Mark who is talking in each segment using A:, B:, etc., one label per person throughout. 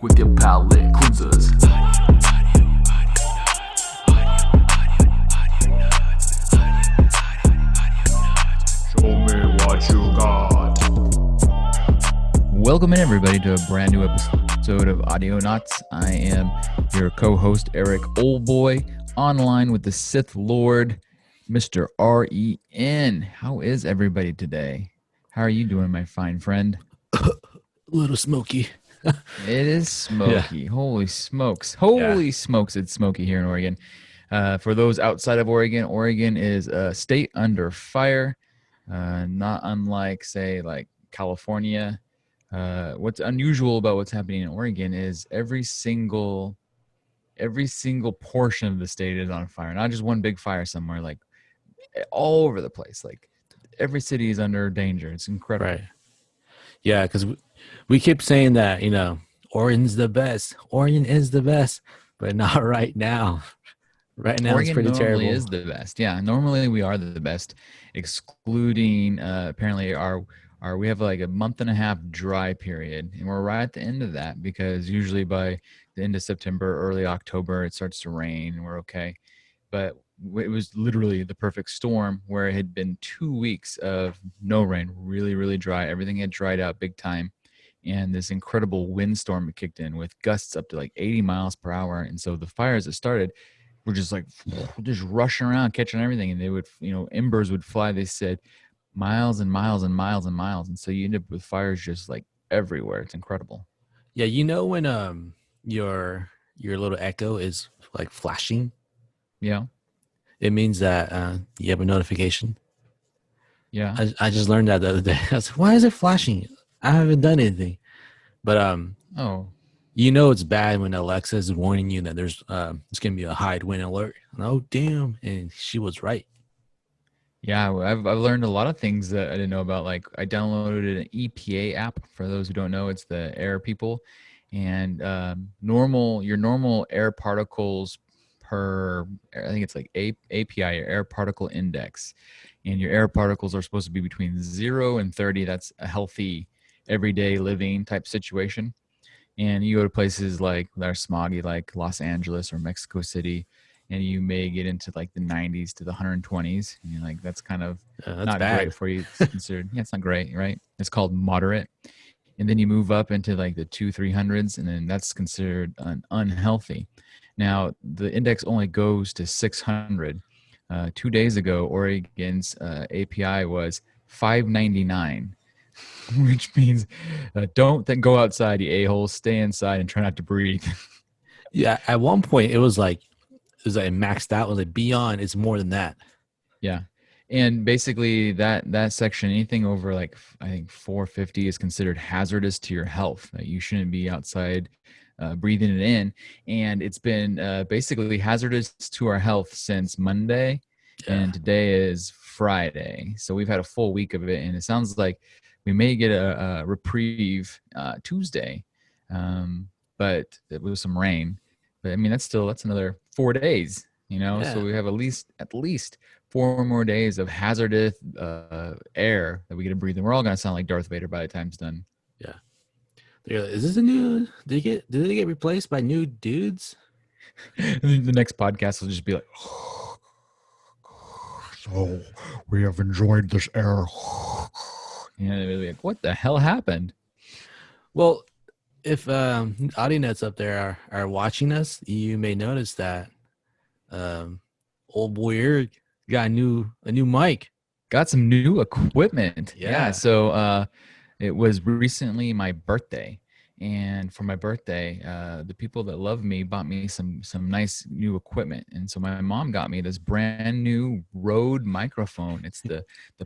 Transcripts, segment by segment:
A: with your palate cleansers. Show me what you got.
B: Welcome in, everybody, to a brand new episode of Audionots. I am your co-host, Eric Oldboy, online with the Sith Lord, Mr. R.E.N. How is everybody today? How are you doing, my fine friend?
C: A little smoky.
B: It is smoky. Holy smokes. Holy smokes, it's smoky here in Oregon. For those outside of Oregon, Oregon is a state under fire, not unlike, say, like California. What's unusual about what's happening in Oregon is every single portion of the state is on fire. Not just one big fire somewhere, like all over the place. Like every city is under danger. It's incredible.
C: Right. Yeah, because we keep saying that, Oregon's the best. Oregon is the best, but not right now. Right now,
B: Oregon
C: it's pretty
B: normally
C: terrible.
B: is the best. Yeah, normally we are the best, excluding apparently we have like a month and a half dry period, and we're right at the end of that because usually by the end of September, early October, it starts to rain and we're okay. But it was literally the perfect storm where it had been 2 weeks of no rain, really, really dry. Everything had dried out big time. And this incredible windstorm kicked in with gusts up to like 80 miles per hour. And so the fires that started were just like just rushing around, catching everything. And they would, embers would fly, they said, miles and miles and miles and miles. And so you end up with fires just like everywhere. It's incredible.
C: Yeah, when your little echo is like flashing,
B: Yeah.
C: it means that you have a notification.
B: Yeah.
C: I just learned that the other day. I was like, why is it flashing? I haven't done anything. But it's bad when Alexa is warning you that there's it's gonna be a high wind alert. And, oh damn! And she was right.
B: Yeah, I've learned a lot of things that I didn't know about. Like I downloaded an EPA app. For those who don't know, it's the air people, and your normal air particles per, I think it's like API, your air particle index, and your air particles are supposed to be between 0 and 30. That's a healthy everyday living type situation. And you go to places like that are smoggy, like Los Angeles or Mexico City, and you may get into like the 90s to the 120s. And you're like, that's kind of
C: That's
B: not
C: bad.
B: great for you. It's considered, it's not great, right? It's called moderate. And then you move up into like the 300s, and then that's considered unhealthy. Now, the index only goes to 600. 2 days ago, Oregon's API was 599. Which means don't then go outside, you a-hole. Stay inside and try not to breathe.
C: Yeah, at one point it was like maxed out. It was like beyond. It's more than that.
B: Yeah, and basically that section, anything over like I think 450 is considered hazardous to your health. You shouldn't be outside breathing it in, and it's been basically hazardous to our health since Monday, and today is Friday. So we've had a full week of it, and it sounds like we may get a reprieve Tuesday, but it was some rain. But I mean, that's another 4 days, So we have at least 4 more days of hazardous air that we get to breathe. And we're all going to sound like Darth Vader by the time it's done.
C: Yeah. Is this a new? Did they get replaced by new dudes?
B: The next podcast will just be like, so we have enjoyed this air. And they'll be like, what the hell happened?
C: Well, if Audionots up there are watching us, you may notice that old boy Eric got a new mic.
B: Got some new equipment.
C: Yeah.
B: So it was recently my birthday. And for my birthday, the people that love me bought me some nice new equipment. And so my mom got me this brand new Rode microphone. It's the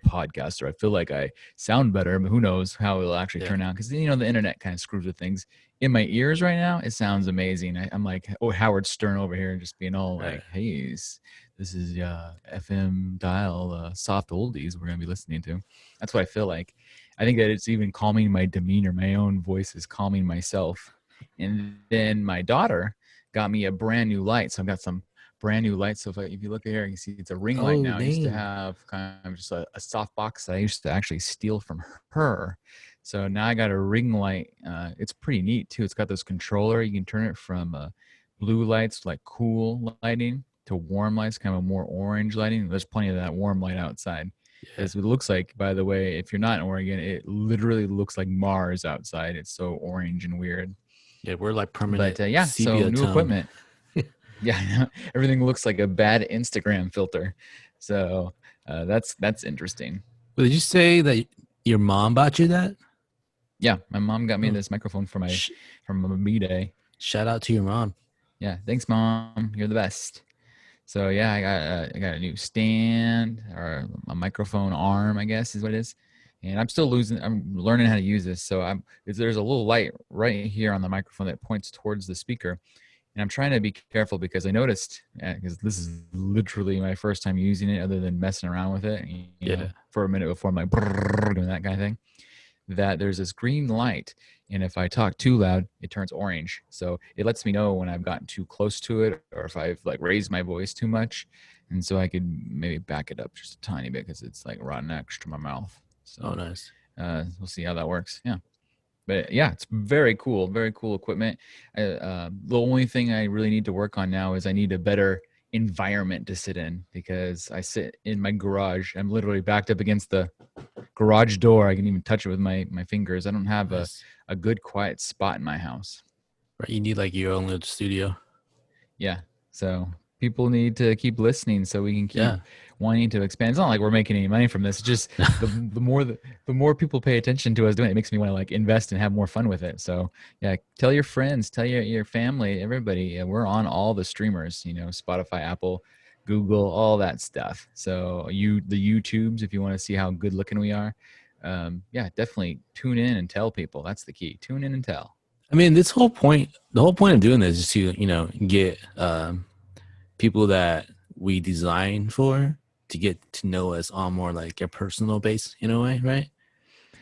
B: podcaster. I feel like I sound better, but who knows how it'll actually turn out. Because, the internet kind of screws with things. In my ears right now, it sounds amazing. I'm like, Howard Stern over here just being all like, hey, this is FM dial soft oldies we're going to be listening to. That's what I feel like. I think that it's even calming my demeanor. My own voice is calming myself. And then my daughter got me a brand new light. So I've got some brand new lights. So if you look at here, you can see it's a ring light now. I used to have kind of just a soft box that I used to actually steal from her So now I got a ring light. It's pretty neat too. It's got this controller. You can turn it from blue lights, like cool lighting, to warm lights, kind of more orange lighting. There's plenty of that warm light outside.
C: Yeah.
B: It looks like, by the way, if you're not in Oregon, it literally looks like Mars outside. It's so orange and weird.
C: Yeah, we're like permanent
B: But yeah, so
C: sepia
B: new
C: tone.
B: equipment. Yeah, everything looks like a bad Instagram filter. So that's interesting.
C: Well, did you say that your mom bought you that?
B: Yeah, my mom got me this microphone for from a B-Day.
C: Shout out to your mom.
B: Yeah, thanks, Mom. You're the best. So yeah, I got a new stand or a microphone arm, I guess is what it is. And I'm learning how to use this. So there's a little light right here on the microphone that points towards the speaker. And I'm trying to be careful because I noticed, because this is literally my first time using it other than messing around with it, you know, for a minute before I'm like doing that kind of thing, that there's this green light. And if I talk too loud, it turns orange. So it lets me know when I've gotten too close to it or if I've like raised my voice too much. And so I could maybe back it up just a tiny bit because it's like right next to my mouth. So
C: nice.
B: We'll see how that works. Yeah. But yeah, it's very cool equipment. The only thing I really need to work on now is I need a better environment to sit in because I sit in my garage. I'm literally backed up against the garage door. I can even touch it with my fingers. I don't have a good quiet spot in my house.
C: Right, you need like your own little studio.
B: Yeah, so people need to keep listening so we can keep wanting to expand. It's not like we're making any money from this. It's just the more people pay attention to us doing it, it makes me want to like invest and have more fun with it. So yeah, tell your friends, tell your family, everybody. We're on all the streamers, you know, Spotify, Apple, Google, all that stuff. So the YouTubes, if you want to see how good looking we are, yeah, definitely tune in and tell people. That's the key. Tune in and tell.
C: I mean, the whole point of doing this is to, you know, get people that we design for to get to know us on more like a personal base in a way, right?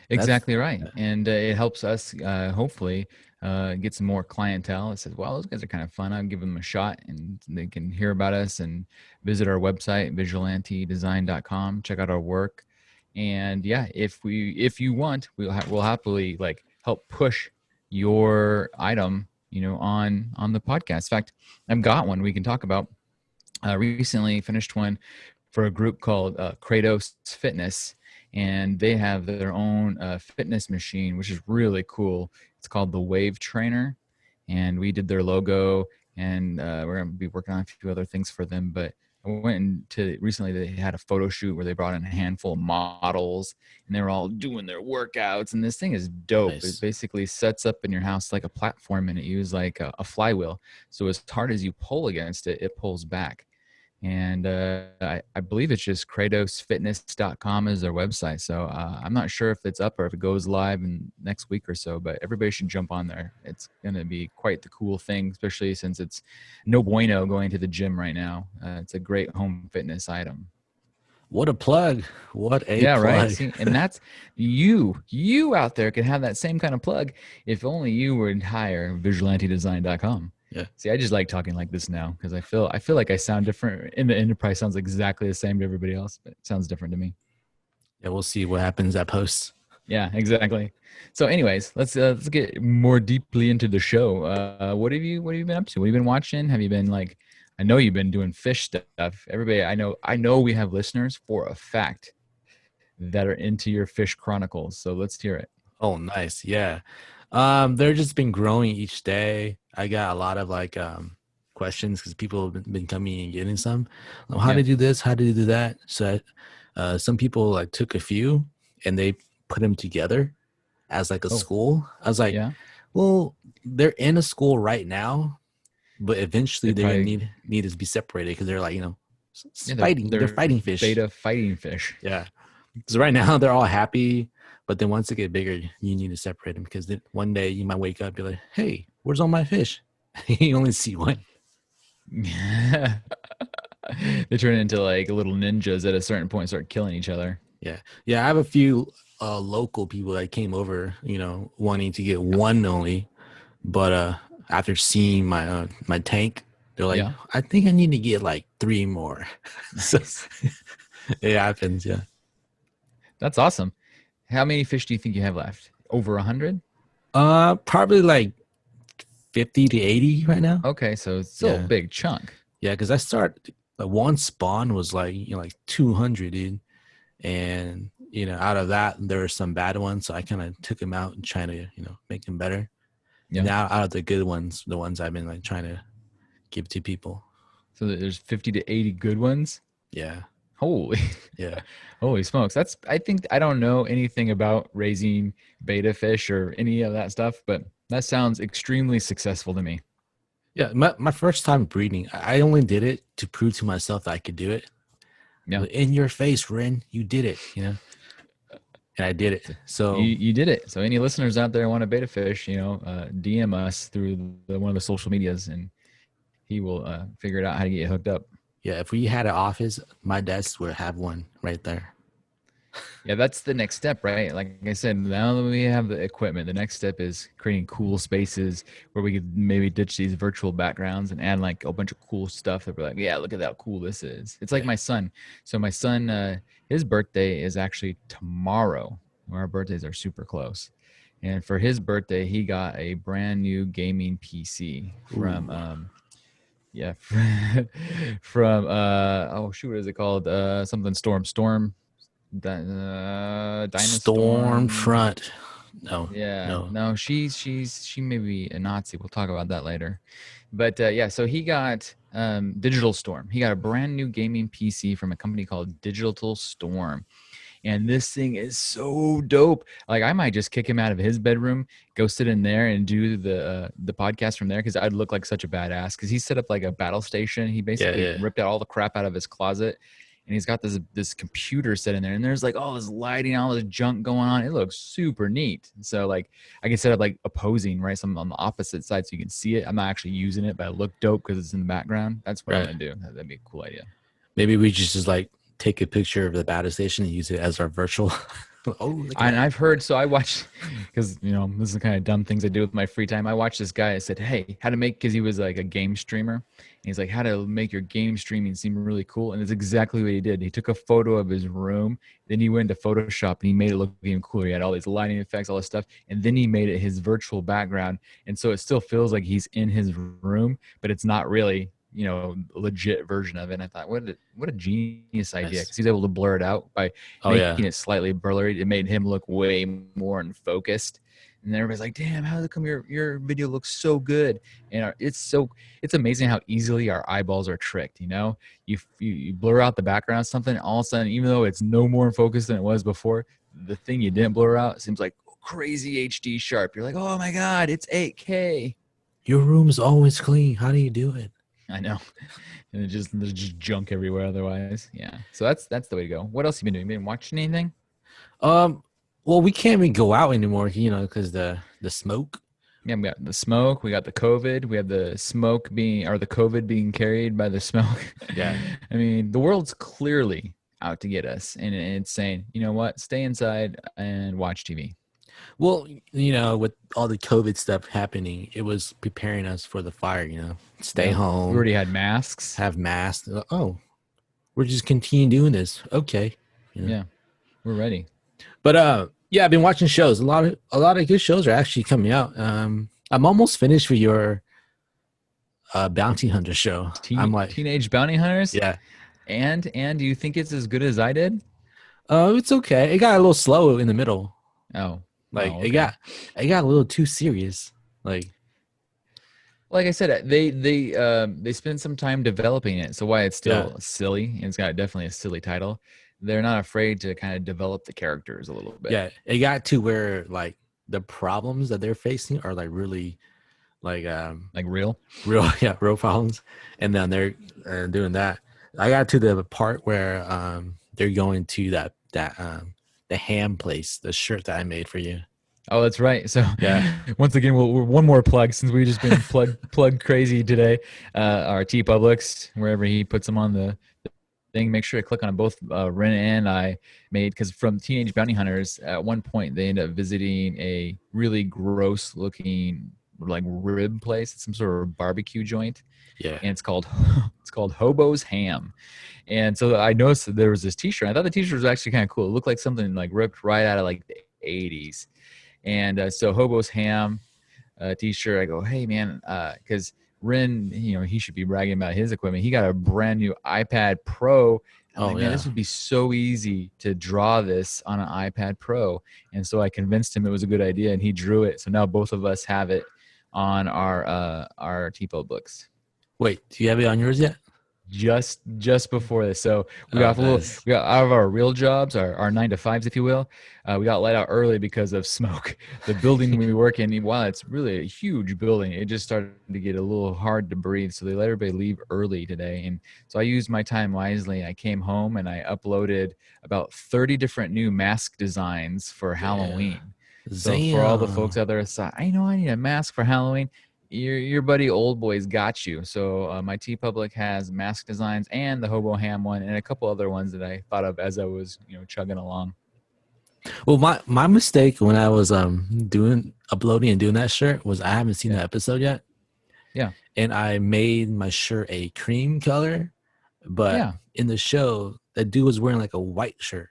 B: Exactly right. And it helps us hopefully get some more clientele. It says, well, those guys are kind of fun. I'll give them a shot and they can hear about us and visit our website, vigilantedesign.com, check out our work. And yeah, if you want, we'll happily like help push your item, you know, on the podcast. In fact, I've got one we can talk about. Recently finished one for a group called Kratos Fitness, and they have their own fitness machine, which is really cool. It's called the Wave Trainer, and we did their logo, and we're going to be working on a few other things for them. But I went into recently, they had a photo shoot where they brought in a handful of models, and they were all doing their workouts, and this thing is dope. Nice. It basically sets up in your house like a platform, and it uses like a flywheel. So as hard as you pull against it, it pulls back. And I believe it's just kratosfitness.com is their website. So I'm not sure if it's up or if it goes live in next week or so, but everybody should jump on there. It's going to be quite the cool thing, especially since it's no bueno going to the gym right now. It's a great home fitness item.
C: What a plug. What a plug.
B: Right. See, and that's you out there can have that same kind of plug if only you would hire vigilantedesign.com.
C: Yeah.
B: See, I just like talking like this now because I feel like I sound different. In the enterprise sounds exactly the same to everybody else, but it sounds different to me.
C: Yeah, we'll see what happens at post.
B: Yeah, exactly. So, anyways, let's get more deeply into the show. What have you been up to? What have you been watching? Have you been like? I know you've been doing fish stuff. Everybody, I know we have listeners for a fact that are into your fish chronicles. So let's hear it.
C: Oh, nice. Yeah. They're just been growing each day. I got a lot of like questions because people have been coming and getting some. How to do this? How to do that? So some people like took a few and they put them together as like a school. I was like, well, they're in a school right now, but eventually they're gonna need to be separated because they're like, you know, fighting. They're fighting fish.
B: Beta fighting fish.
C: Yeah. So right now they're all happy. But then once they get bigger, you need to separate them because then one day you might wake up and be like, hey, where's all my fish? You only see one.
B: They turn into like little ninjas at a certain point and start killing each other.
C: Yeah. Yeah, I have a few local people that came over, you know, wanting to get one only. But after seeing my my tank, they're like, I think I need to get like 3 more. So it happens, yeah.
B: That's awesome. How many fish do you think you have left? Over 100?
C: Probably like 50 to 80 right now.
B: Okay, so it's still a big chunk.
C: Yeah, because I started like one spawn was like like 200, dude, and out of that there were some bad ones, so I kind of took them out and trying to make them better.
B: Yeah.
C: And now out of the good ones, the ones I've been like trying to give to people.
B: So there's 50 to 80 good ones.
C: Yeah.
B: Holy.
C: Yeah.
B: Holy smokes. I think I don't know anything about raising beta fish or any of that stuff, but that sounds extremely successful to me.
C: Yeah. My first time breeding, I only did it to prove to myself that I could do it.
B: Yeah.
C: In your face, Ren, you did it, and I did it. So
B: you did it. So any listeners out there want to beta fish, DM us through one of the social medias and he will figure it out how to get you hooked up.
C: Yeah, if we had an office, my desk would have one right there.
B: Yeah, that's the next step, right? Like I said, now that we have the equipment, the next step is creating cool spaces where we could maybe ditch these virtual backgrounds and add like a bunch of cool stuff that we're like, yeah, look at how cool this is. It's like my son. So my son, his birthday is actually tomorrow. Our birthdays are super close. And for his birthday, he got a brand new gaming PC from yeah, from oh shoot, what is it called? Something Storm.
C: Storm Front.
B: No, she may be a Nazi. We'll talk about that later. But yeah, so he got Digital Storm. He got a brand new gaming PC from a company called Digital Storm. And this thing is so dope. Like I might just kick him out of his bedroom, go sit in there and do the podcast from there because I'd look like such a badass. Because he set up like a battle station. He basically ripped out all the crap out of his closet, and he's got this computer set in there. And there's like all this lighting, all this junk going on. It looks super neat. So like I can set up like opposing, right? Some on the opposite side so you can see it. I'm not actually using it, but it look dope because it's in the background. That's what I'm gonna do. That'd be a cool idea.
C: Maybe we just like take a picture of the battle station and use it as our virtual.
B: And I've heard, so I watched, because this is the kind of dumb things I do with my free time. I watched this guy. I said, hey, how to make, because he was like a game streamer, and he's like, how to make your game streaming seem really cool. And it's exactly what he did. He took a photo of his room, then he went to Photoshop and he made it look even cooler. He had all these lighting effects, all this stuff, and then he made it his virtual background, and so it still feels like he's in his room, but it's not really legit version of it. And I thought, what a genius idea, because he's able to blur it out by making it slightly blurry. It made him look way more unfocused, and then everybody's like, damn, how come your video looks so good? And it's amazing how easily our eyeballs are tricked. You blur out the background of something, all of a sudden, even though it's no more in focus than it was before, the thing you didn't blur out seems like crazy HD sharp. You're like, oh my god, it's 8K.
C: Your room's always clean. How do you do it?
B: I know. And there's just junk everywhere otherwise. Yeah. So that's the way to go. What else have you been doing? You been watching anything?
C: Well, we can't even go out anymore, because the smoke.
B: Yeah, we got the smoke, we got the COVID, we have the the COVID being carried by the smoke.
C: Yeah.
B: I mean, the world's clearly out to get us, and it's saying, you know what, stay inside and watch TV.
C: Well, with all the COVID stuff happening, it was preparing us for the fire, stay home.
B: We already had masks.
C: Have masks. Oh, we're just continue doing this. Okay.
B: Yeah, we're ready.
C: But yeah, I've been watching shows. A lot of good shows are actually coming out. I'm almost finished with your Bounty Hunter show. I'm like
B: Teenage Bounty Hunters.
C: Yeah.
B: And do you think it's as good as I did?
C: It's okay. It got a little slow in the middle.
B: Oh.
C: Okay. it got a little too serious. Like
B: I said, they spent some time developing it. So why it's still silly, and it's got definitely a silly title. They're not afraid to kind of develop the characters a little bit.
C: Yeah, it got to where like the problems that they're facing are like really like
B: real
C: problems, and then they're doing that. I got to the part where they're going to that the ham place, the shirt that I made for you.
B: Oh, that's right. So
C: yeah,
B: once again, we're one more plug, since we've just been plug crazy today. Our T Publix, wherever he puts them on the thing, make sure to click on both. Ren and I made, because from Teenage Bounty Hunters, at one point they end up visiting a really gross looking like rib place. It's some sort of barbecue joint.
C: Yeah,
B: and it's called Hobo's Ham. And so I noticed that there was this T-shirt. I thought the T-shirt was actually kind of cool. It looked like something like ripped right out of like the 80s. And so Hobo's Ham T-shirt. I go, hey man, because Ren, he should be bragging about his equipment. He got a brand new iPad Pro. I'm like, man, this would be so easy to draw this on an iPad Pro. And so I convinced him it was a good idea, and he drew it. So now both of us have it on our TPO books.
C: Wait, do you have it on yours yet?
B: Just before this. So we got we got out of our real jobs, our 9-to-5s, if you will. We got let out early because of smoke. The building we work in, while it's really a huge building, it just started to get a little hard to breathe. So they let everybody leave early today. And so I used my time wisely. I came home and I uploaded about 30 different new mask designs for Halloween. So for all the folks out there, I know I need a mask for Halloween. Your buddy Old Boy's got you. So my TeePublic has mask designs and the Hobo Ham one and a couple other ones that I thought of as I was chugging along.
C: Well, my mistake when I was uploading and doing that shirt was I haven't seen the episode yet.
B: Yeah.
C: And I made my shirt a cream color, but in the show that dude was wearing like a white shirt.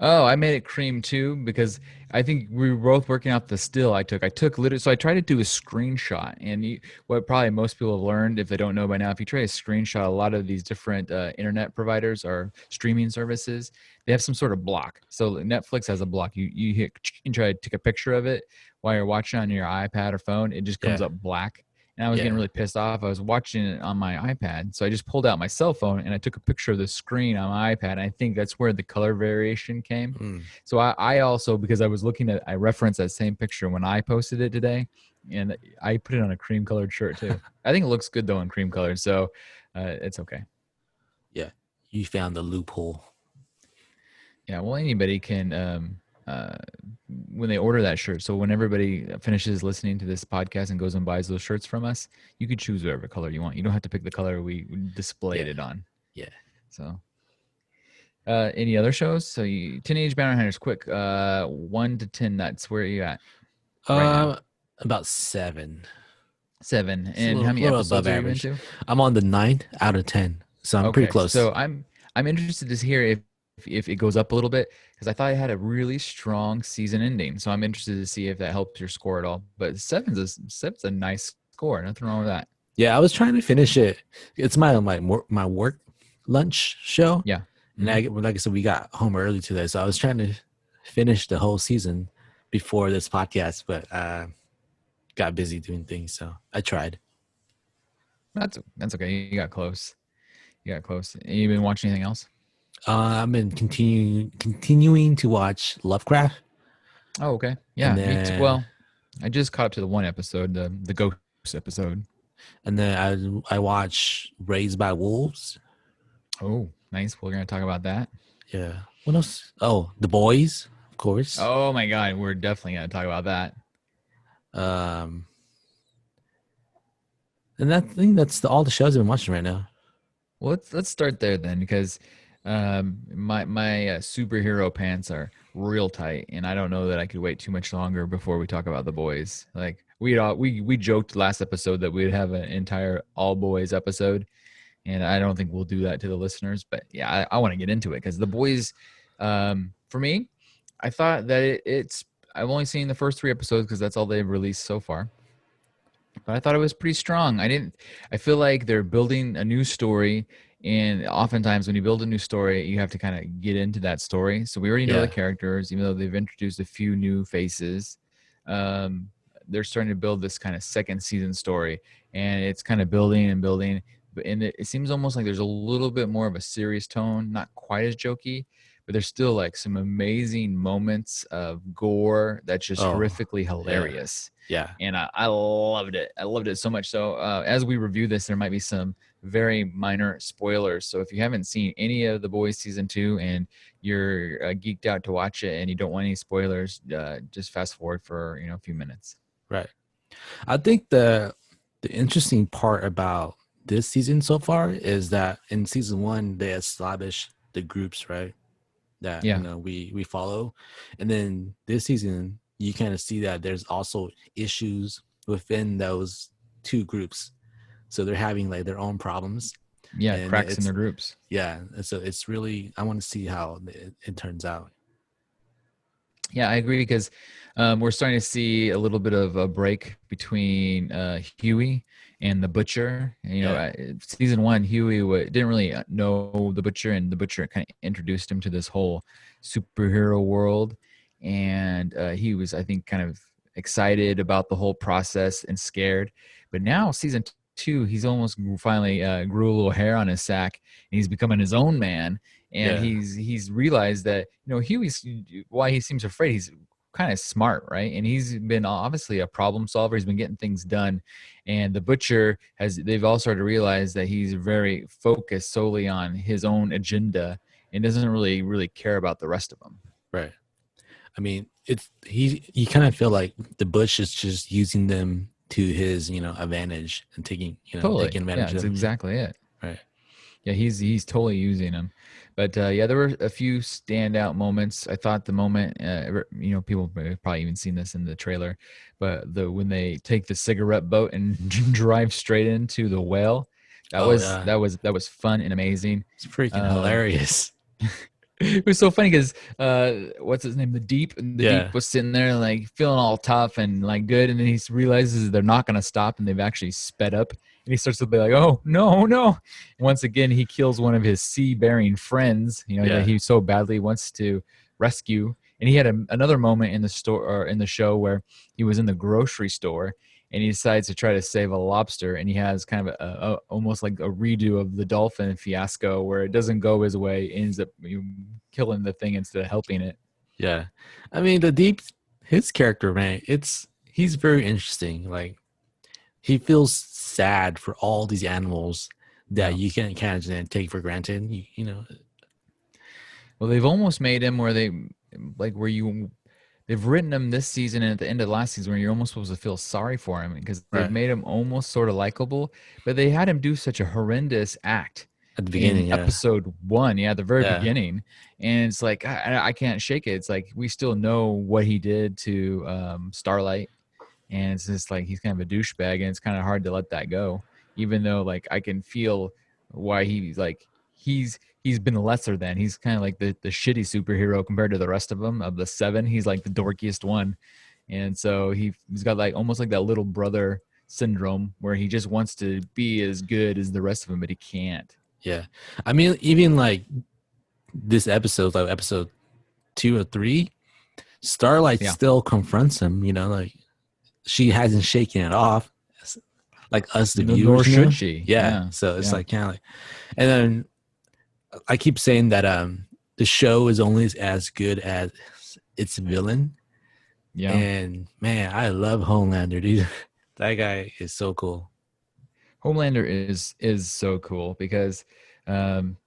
B: Oh, I made it cream too because I think we were both working out the still I took literally, so I tried to do a screenshot. And what probably most people have learned, if they don't know by now, if you try to screenshot a lot of these different internet providers or streaming services, they have some sort of block. So Netflix has a block. You hit and try to take a picture of it while you're watching on your iPad or phone. It just comes up black. And I was getting really pissed off. I was watching it on my iPad. So I just pulled out my cell phone and I took a picture of the screen on my iPad. And I think that's where the color variation came. So I also, because I referenced that same picture when I posted it today, and I put it on a cream colored shirt too. I think it looks good though in cream colored. So it's okay.
C: Yeah. You found the loophole.
B: Yeah. Well, anybody can, when they order that shirt. So when everybody finishes listening to this podcast and goes and buys those shirts from us, you could choose whatever color you want. You don't have to pick the color we displayed it on.
C: Yeah.
B: So any other shows? So Teenage Bounty Hunters, quick, 1 to 10 nuts. Where are you at right now?
C: About 7.
B: 7. And how many episodes are you into?
C: I'm on the 9 out of 10. So I'm pretty close.
B: So I'm interested to hear if it goes up a little bit, because I thought it had a really strong season ending. So I'm interested to see if that helps your score at all. But 7's a nice score. Nothing wrong with that.
C: Yeah, I was trying to finish it. It's my work lunch show.
B: Yeah.
C: And like I said, we got home early today. So I was trying to finish the whole season before this podcast, but got busy doing things. So I tried.
B: That's okay. You got close. You been watching anything else?
C: I've been continuing to watch Lovecraft.
B: Oh, okay. Yeah. Me too. Well, I just caught up to the one episode, the ghost episode.
C: And then I watch Raised by Wolves.
B: Oh, nice. We're gonna talk about that.
C: Yeah. What else? Oh, The Boys, of course.
B: Oh my God, we're definitely gonna talk about that.
C: And I think that's all the shows I've been watching right now.
B: Well, let's start there then, because my superhero pants are real tight, and I don't know that I could wait too much longer before we talk about The Boys. Like we joked last episode that we'd have an entire all boys episode, and I don't think we'll do that to the listeners. But yeah, I want to get into it because The Boys, for me, I thought that it's I've only seen the first 3 episodes because that's all they've released so far. But I thought it was pretty strong. I feel like they're building a new story. And oftentimes when you build a new story, you have to kind of get into that story. So we already know the characters, even though they've introduced a few new faces. They're starting to build this kind of second season story, and it's kind of building and building. And it seems almost like there's a little bit more of a serious tone, not quite as jokey, but there's still like some amazing moments of gore that's just horrifically hilarious.
C: Yeah.
B: And I loved it. I loved it so much. So as we review this, there might be some very minor spoilers. So if you haven't seen any of The Boys season 2 and you're geeked out to watch it and you don't want any spoilers, just fast forward for a few minutes.
C: Right. I think the interesting part about this season so far is that in season 1 they established the groups, right? That we follow, and then this season you kind of see that there's also issues within those 2 groups, so they're having like their own problems.
B: Yeah, cracks in their groups.
C: Yeah, and so it's really, I want to see how it turns out.
B: Yeah, I agree because we're starting to see a little bit of a break between Huey and the Butcher. You know,
C: Yeah,
B: season one, Huey didn't really know the Butcher, and the Butcher kind of introduced him to this whole superhero world, and he was, I think, kind of excited about the whole process and scared. But now, season two, he's almost finally grew a little hair on his sack, and he's becoming his own man, and
C: yeah,
B: he's realized that, you know, Huey's, why he seems afraid, he's kind of smart, right? And he's been obviously a problem solver. He's been getting things done, and the Butcher they've all started to realize that he's very focused solely on his own agenda and doesn't really care about the rest of them.
C: right. I mean, it's you kind of feel like the Bush is just using them to his, advantage and taking
B: Totally, yeah,
C: advantage of
B: that's
C: them. Yeah,
B: exactly it.
C: right.
B: Yeah, he's totally using them. But yeah, there were a few standout moments. I thought the moment, you know, people have probably even seen this in the trailer, but when they take the cigarette boat and drive straight into the whale, that
C: Oh
B: was
C: yeah,
B: that was that was fun and amazing.
C: it's freaking
B: Um,
C: hilarious.
B: it was so funny because what's his name, the
C: Yeah,
B: deep was sitting there like feeling all tough and like good, and then he realizes they're not going to stop and they've actually sped up, and he starts to be like, oh no no, and once again he kills one of his sea bearing friends, you know, that
C: yeah,
B: he so badly wants to rescue. And he had another moment in the store, or in the show, where he was in the grocery store and he decides to try to save a lobster, and he has kind of almost like a redo of the dolphin fiasco where it doesn't go his way, ends up killing the thing instead of helping it.
C: yeah. I mean, the deep his character, man, he's very interesting. Like he feels sad for all these animals that
B: Yeah.
C: you can't kind of take for granted.
B: Well, they've almost made him where they've written him this season and at the end of last season where you're almost supposed to feel sorry for him because they've
C: Right
B: made him almost sort of likable, but they had him do such a horrendous act
C: at the
B: in
C: beginning. Yeah,
B: episode one, yeah, the very
C: yeah,
B: beginning, and it's like I can't shake it. It's like we still know what he did to Starlight, and it's just like he's kind of a douchebag, and it's kind of hard to let that go, even though like I can feel why he's been lesser than. He's kind of like the shitty superhero compared to the rest of them. Of the seven, he's like the dorkiest one, and so he's got like almost like that little brother syndrome where he just wants to be as good as the rest of them, but he can't.
C: yeah. I mean, even like this episode, like episode 2 or 3, Starlight
B: Yeah,
C: still confronts him. Like she hasn't shaken it off, like us, the
B: nor
C: viewers.
B: should she.
C: Yeah.
B: Yeah,
C: So it's
B: yeah,
C: like kind of like, and then I keep saying that the show is only as good as its villain.
B: yeah.
C: And man, I love Homelander, dude. That guy is so cool.
B: Homelander is so cool because um,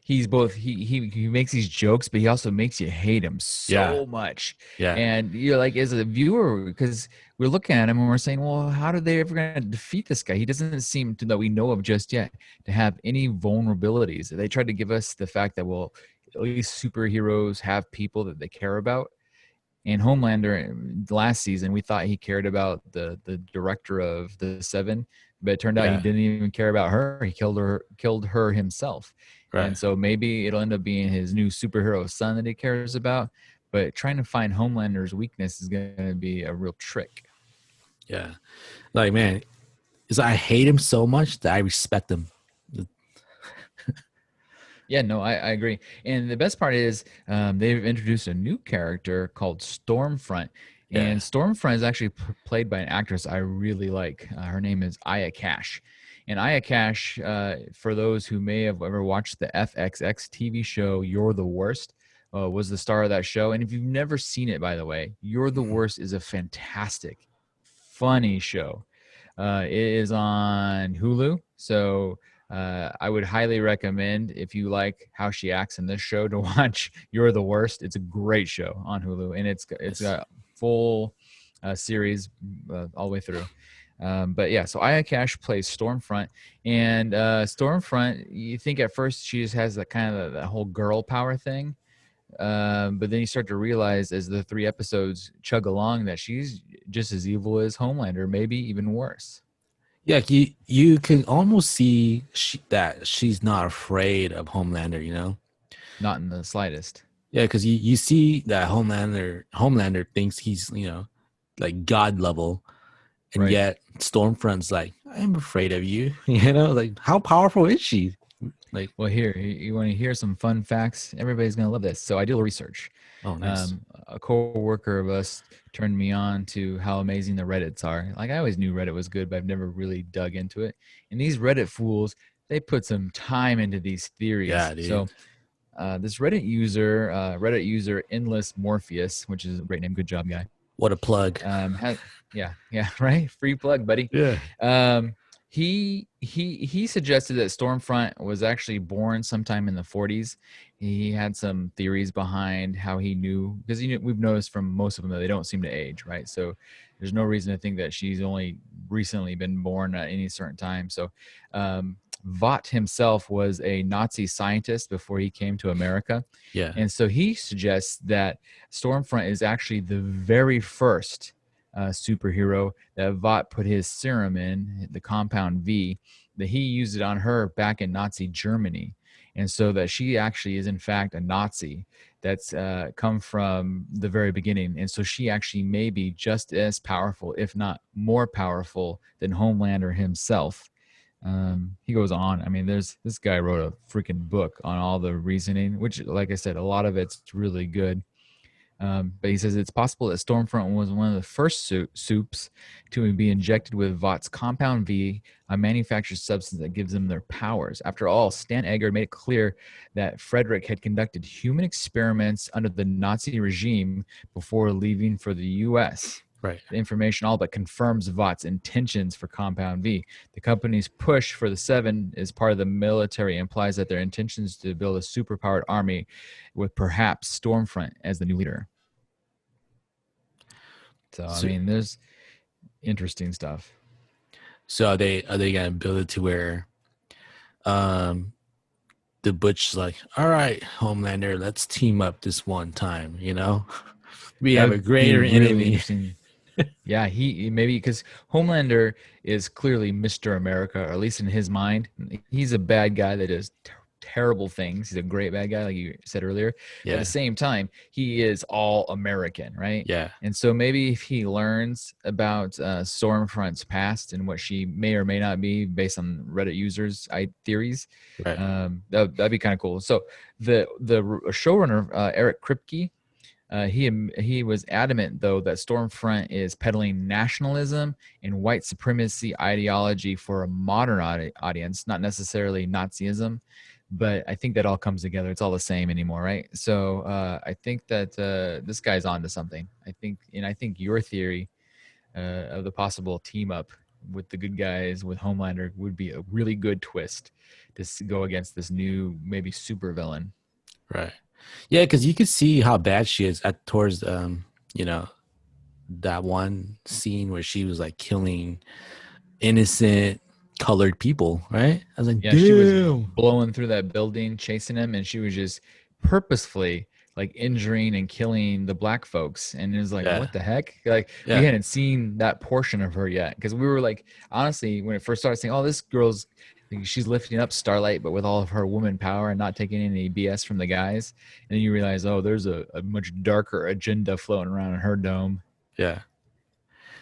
B: he's both he makes these jokes, but he also makes you hate him
C: Yeah,
B: so much.
C: yeah,
B: And you're like, as a viewer, because we're looking at him and we're saying, well, how did they ever gonna defeat this guy? He doesn't seem to, that we know of just yet, to have any vulnerabilities. They tried to give us the fact that, well, at least superheroes have people that they care about. And Homelander last season, we thought he cared about the director of the Seven, but it turned out he
C: yeah.
B: didn't even care about her. He killed her himself.
C: Right.
B: And so maybe it'll end up being his new superhero son that he cares about. But trying to find Homelander's weakness is going to be a real trick.
C: Yeah. Like, man, is I hate him so much that I respect him.
B: Yeah, no, I agree. And the best part is they've introduced a new character called Stormfront. And
C: Yeah.
B: Stormfront is actually played by an actress I really like. Her name is Aya Cash. And Aya Cash, for those who may have ever watched the FXX TV show You're the Worst, was the star of that show. And if you've never seen it, by the way, You're the Worst is a fantastic, funny show. It is on Hulu. So I would highly recommend, if you like how she acts in this show, to watch You're the Worst. It's a great show on Hulu, and it's
C: Yes.
B: got full series all the way through. But yeah, so Aya Cash plays Stormfront, and Stormfront, you think at first she just has that kind of that whole girl power thing, but then you start to realize as the 3 episodes chug along that she's just as evil as Homelander, maybe even worse.
C: Yeah, you can almost see that she's not afraid of Homelander.
B: Not in the slightest.
C: Yeah, because you see that Homelander thinks he's, like God level, and
B: Right.
C: yet Stormfront's like, I'm afraid of you. Like, how powerful is she? Like,
B: Well, here, you want to hear some fun facts? Everybody's going to love this. So I do a little research.
C: oh, nice.
B: A co-worker of us turned me on to how amazing the Reddits are. Like, I always knew Reddit was good, but I've never really dug into it. And these Reddit fools, they put some time into these theories.
C: Yeah, dude.
B: So this Reddit user Endless Morpheus, which is a great name, good job, guy.
C: What a plug.
B: Yeah, right. Free plug, buddy.
C: Yeah.
B: He suggested that Stormfront was actually born sometime in the 40s. He had some theories behind how he knew, because we've noticed from most of them that they don't seem to age, right? So there's no reason to think that she's only recently been born at any certain time. So Vought himself was a Nazi scientist before he came to America.
C: Yeah.
B: And so he suggests that Stormfront is actually the very first superhero that Vought put his serum in, the compound V, that he used it on her back in Nazi Germany. And so that she actually is, in fact, a Nazi that's come from the very beginning. And so she actually may be just as powerful, if not more powerful, than Homelander himself. He goes on. I mean, this guy wrote a freaking book on all the reasoning, which, like I said, a lot of it's really good. But he says it's possible that Stormfront was one of the first soups to be injected with Vought's compound V, a manufactured substance that gives them their powers. After all, Stan Edgar made it clear that Frederick had conducted human experiments under the Nazi regime before leaving for the U.S.
C: Right.
B: The information all but confirms Vought's intentions for Compound V. The company's push for the Seven as part of the military implies that their intentions to build a superpowered army with perhaps Stormfront as the new leader. So, I mean, there's interesting stuff.
C: So are they gonna build it to where the Butch's like, all right, Homelander, let's team up this one time, We have a greater enemy.
B: Yeah, he maybe, because Homelander is clearly Mr. America, or at least in his mind. He's a bad guy that does terrible things. He's a great bad guy, like you said earlier.
C: Yeah.
B: But at the same time, he is all American, right?
C: Yeah.
B: And so maybe if he learns about Stormfront's past and what she may or may not be based on Reddit users' theories,
C: right.
B: That'd be kind of cool. So the showrunner, Eric Kripke, he was adamant, though, that Stormfront is peddling nationalism and white supremacy ideology for a modern audience, not necessarily Nazism. But I think that all comes together. It's all the same anymore, right? So I think that this guy's onto something. I think your theory of the possible team up with the good guys with Homelander would be a really good twist to go against this new maybe super villain.
C: Right. Yeah, because you could see how bad she is towards that one scene where she was like killing innocent colored people, right? I was like,
B: yeah,
C: damn.
B: She was blowing through that building, chasing him, and she was just purposefully like injuring and killing the black folks. And it was like, what the heck? Like we hadn't seen that portion of her yet, because we were like, honestly, when it first started saying, oh, this girl's, she's lifting up Starlight, but with all of her woman power and not taking any BS from the guys. And then you realize, oh, there's a much darker agenda floating around in her dome.
C: Yeah.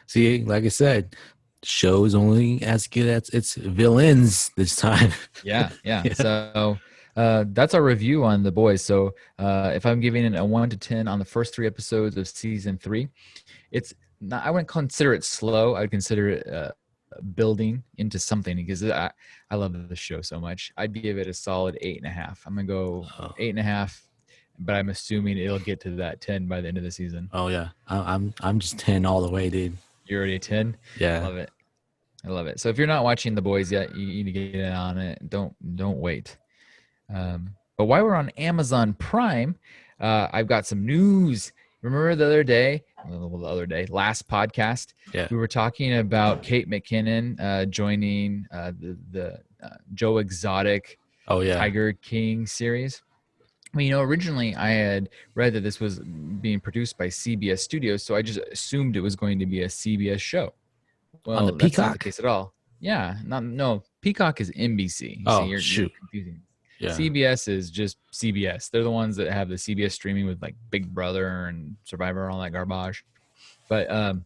C: See, like I said, show is only as good as its villains this time.
B: Yeah. So that's our review on The Boys. So if I'm giving it a 1 to 10 on the first 3 episodes of season 3, it's not, I wouldn't consider it slow. I would consider it building into something, because I love the show so much. I'd give it a solid 8.5. I'm gonna go 8.5, but I'm assuming it'll get to that 10 by the end of the season.
C: Oh yeah, I'm just 10 all the way, dude.
B: You're already 10.
C: Yeah,
B: I love it. So if you're not watching The Boys yet, you need to get in on it. Don't wait. But while we're on Amazon Prime, I've got some news. Remember the other day, last podcast, we were talking about Kate McKinnon joining the Joe Exotic Tiger King series. Well, originally I had read that this was being produced by CBS Studios, so I just assumed it was going to be a CBS show. Well,
C: on the
B: that's
C: Peacock?
B: not the case at all. Yeah, no, Peacock is NBC.
C: Oh, shoot.
B: You're confusing.
C: Yeah.
B: CBS is just CBS. They're the ones that have the CBS streaming with like Big Brother and Survivor and all that garbage. But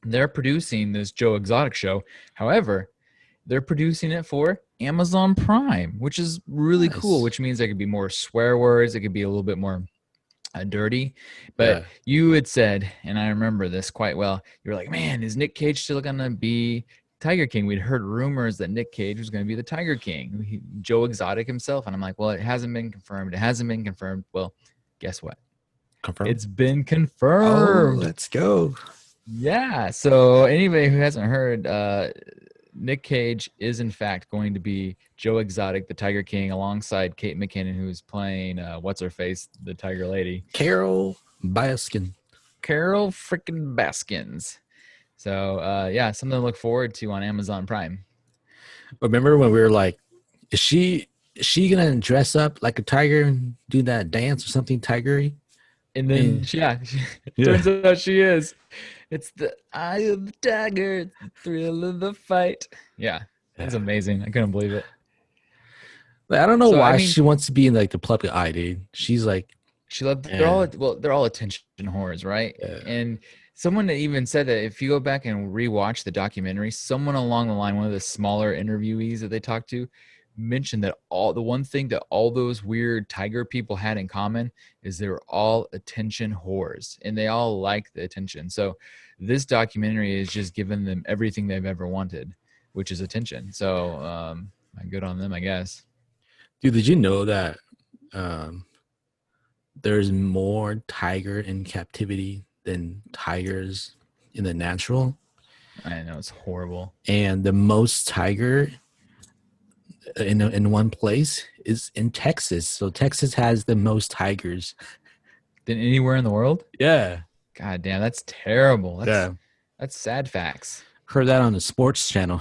B: they're producing this Joe Exotic show. However, they're producing it for Amazon Prime, which is really cool, which means there could be more swear words. It could be a little bit more dirty. But you had said, and I remember this quite well, you were like, man, is Nick Cage still going to be Tiger King? We'd heard rumors that Nick Cage was going to be the Tiger King, Joe Exotic himself. And I'm like, well, it hasn't been confirmed. It hasn't been confirmed. Well, guess what?
C: Confirmed.
B: It's been confirmed.
C: Oh, let's go.
B: Yeah. So anybody who hasn't heard, Nick Cage is in fact going to be Joe Exotic, the Tiger King, alongside Kate McKinnon, who's playing what's her face, the Tiger Lady,
C: Carol Baskin.
B: Carol freaking Baskins. So yeah, something to look forward to on Amazon Prime.
C: Remember when we were like, is she gonna dress up like a tiger and do that dance or something tigery?
B: And then turns out she is. It's the eye of the tiger, it's the thrill of the fight. Yeah, that's amazing. I couldn't believe it.
C: I don't know why she wants to be in like the public eye, dude. She's like,
B: they're all attention whores, right?
C: Yeah.
B: And someone even said that if you go back and rewatch the documentary, someone along the line, one of the smaller interviewees that they talked to, mentioned that the one thing that all those weird tiger people had in common is they were all attention whores, and they all like the attention. So this documentary is just giving them everything they've ever wanted, which is attention. So good on them, I guess.
C: Dude, did you know that there's more tiger in captivity than tigers in the natural?
B: I know, it's horrible.
C: And the most tiger in one place is in Texas. So Texas has the most tigers
B: than anywhere in the world.
C: Yeah.
B: God damn, that's terrible. That's sad facts.
C: Heard that on the sports channel.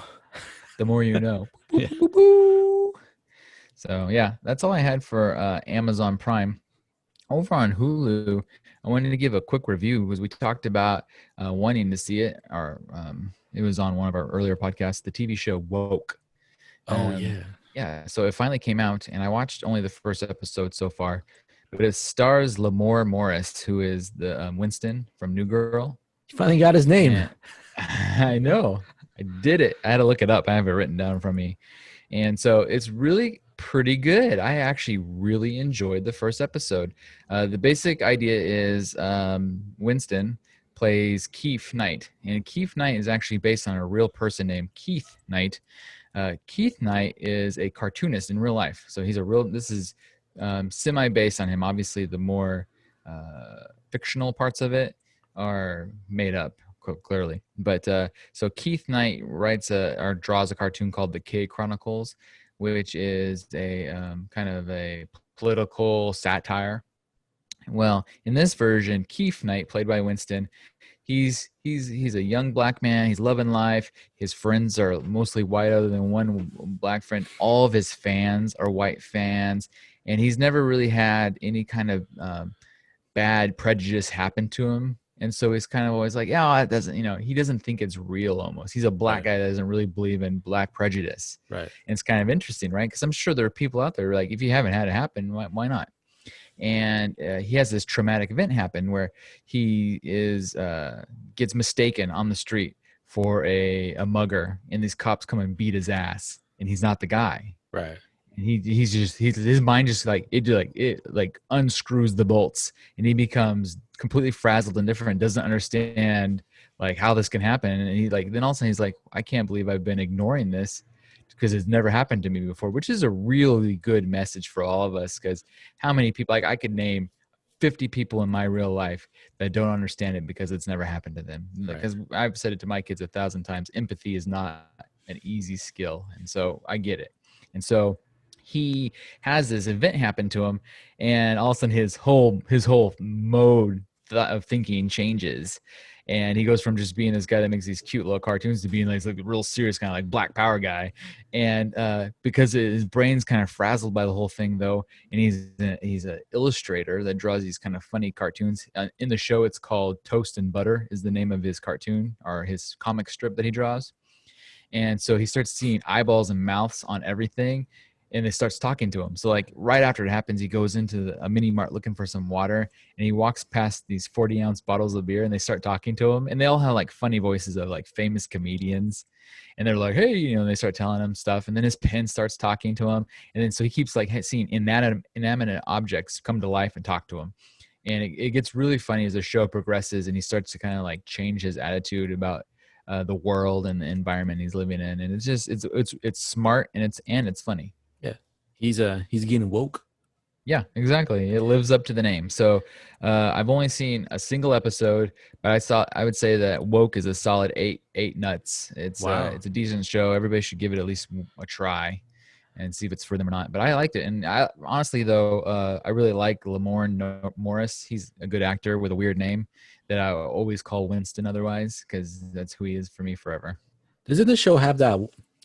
B: The more you know.
C: Yeah.
B: So yeah, that's all I had for Amazon Prime. Over on Hulu, I wanted to give a quick review because we talked about wanting to see it. It was on one of our earlier podcasts, the TV show Woke. Yeah. So it finally came out, and I watched only the first episode so far, but it stars Lamore Morris, who is the Winston from New Girl.
C: You finally got his name.
B: And I know. I did it. I had to look it up. I have it written down from me. And so it's really pretty good. I actually really enjoyed the first episode. The basic idea is Winston plays Keith Knight, and Keith Knight is actually based on a real person named Keith Knight. Keith Knight is a cartoonist in real life. So this is semi-based on him. Obviously, the more fictional parts of it are made up, clearly. But so Keith Knight writes or draws a cartoon called The K Chronicles, which is a kind of a political satire. Well, in this version, Keith Knight, played by Winston, he's a young black man. He's loving life. His friends are mostly white, other than one black friend. All of his fans are white fans, and he's never really had any kind of bad prejudice happen to him. And so he's kind of always like, it doesn't, he doesn't think it's real almost. He's a black guy that doesn't really believe in black prejudice.
C: Right.
B: And it's kind of interesting, right? Because I'm sure there are people out there who are like, if you haven't had it happen, why not? And he has this traumatic event happen where he gets mistaken on the street for a mugger, and these cops come and beat his ass, and he's not the guy.
C: Right.
B: And his mind just it unscrews the bolts, and he becomes completely frazzled and different, doesn't understand like how this can happen. And then all of a sudden he's like, I can't believe I've been ignoring this because it's never happened to me before, which is a really good message for all of us. Because how many people, I could name 50 people in my real life that don't understand it because it's never happened to them. Because I've said it to my kids 1,000 times, empathy is not an easy skill. And so I get it. And so he has this event happen to him, and all of a sudden his whole mode of thinking changes. And he goes from just being this guy that makes these cute little cartoons to being like a real serious kind of like black power guy. And because his brain's kind of frazzled by the whole thing, though, and he's an illustrator that draws these kind of funny cartoons. In the show, it's called Toast and Butter is the name of his cartoon or his comic strip that he draws. And so he starts seeing eyeballs and mouths on everything. and it starts talking to him. So like right after it happens, he goes into a mini mart looking for some water, and he walks past these 40-ounce bottles of beer, and they start talking to him, and they all have like funny voices of like famous comedians, and they're like, hey, they start telling him stuff, and then his pen starts talking to him, and then so he keeps like seeing inanimate objects come to life and talk to him. And it gets really funny as the show progresses, and he starts to kind of like change his attitude about the world and the environment he's living in, and it's just it's smart, and it's funny.
C: Yeah, he's getting woke.
B: Yeah, exactly. It lives up to the name. So I've only seen a single episode, but I would say that Woke is a solid eight nuts. It's it's a decent show. Everybody should give it at least a try and see if it's for them or not. But I liked it, and I honestly though I really like Lamorne Morris. He's a good actor with a weird name that I always call Winston otherwise, because that's who he is for me forever.
C: Doesn't the show have that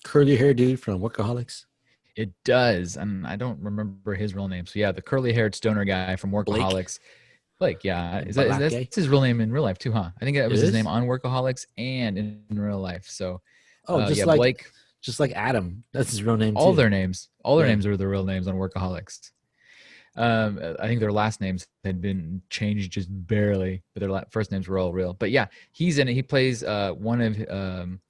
C: curly hair dude from Workaholics?
B: It does, and I don't remember his real name. So yeah, the curly-haired stoner guy from Workaholics. Blake, yeah. Is that's his real name in real life too, huh? I think that was his name on Workaholics and in real life. So
C: Blake. Just like Adam. That's his real name
B: all
C: too.
B: Their names. All their names are their real names on Workaholics. I think their last names had been changed just barely, but their first names were all real. But yeah, he's in it. He plays one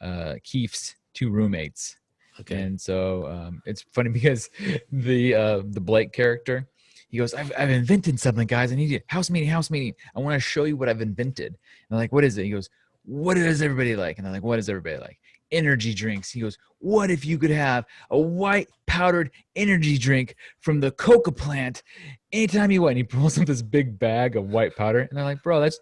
B: of Keith's two roommates. Okay. And so it's funny because the Blake character, he goes, I've invented something, guys. I need you. House meeting. I want to show you what I've invented. And they're like, what is it? He goes, what does everybody like? And they're like, what does everybody like? Energy drinks. He goes, what if you could have a white powdered energy drink from the coca plant anytime you want? And he pulls up this big bag of white powder, and they're like, bro, that's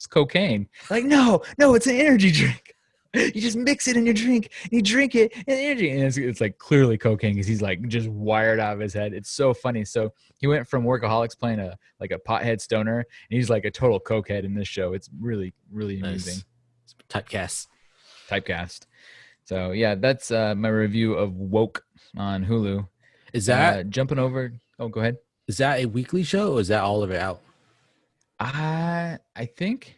B: cocaine. Like, no, it's an energy drink. You just mix it in your drink, and you drink it, and energy, and it's like clearly cocaine, because he's like just wired out of his head. It's so funny. So he went from Workaholics playing a pothead stoner, and he's like a total cokehead in this show. It's really, really amusing.
C: Typecast.
B: So yeah, that's my review of Woke on Hulu.
C: Is that
B: jumping over? Oh, go ahead.
C: Is that a weekly show, or is that all of it out?
B: I think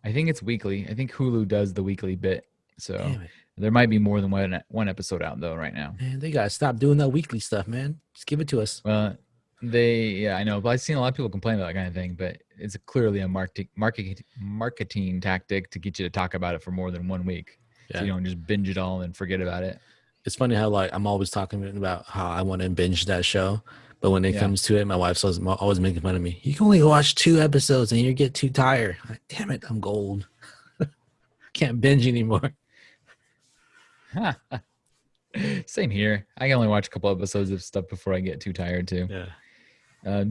B: it's weekly. I think Hulu does the weekly bit. So there might be more than one episode out though right now.
C: Man, they gotta stop doing that weekly stuff, man. Just give it to us.
B: Well, I know, but I've seen a lot of people complain about that kind of thing. But it's clearly a marketing tactic to get you to talk about it for more than 1 week, so you don't just binge it all and forget about it.
C: It's funny how like I'm always talking about how I want to binge that show, but when it comes to it, my wife's always making fun of me. You can only watch 2 episodes and you get too tired. Like, damn it, I'm gold. Can't binge anymore.
B: Same here. I can only watch a couple episodes of stuff before I get too tired too.
C: Yeah.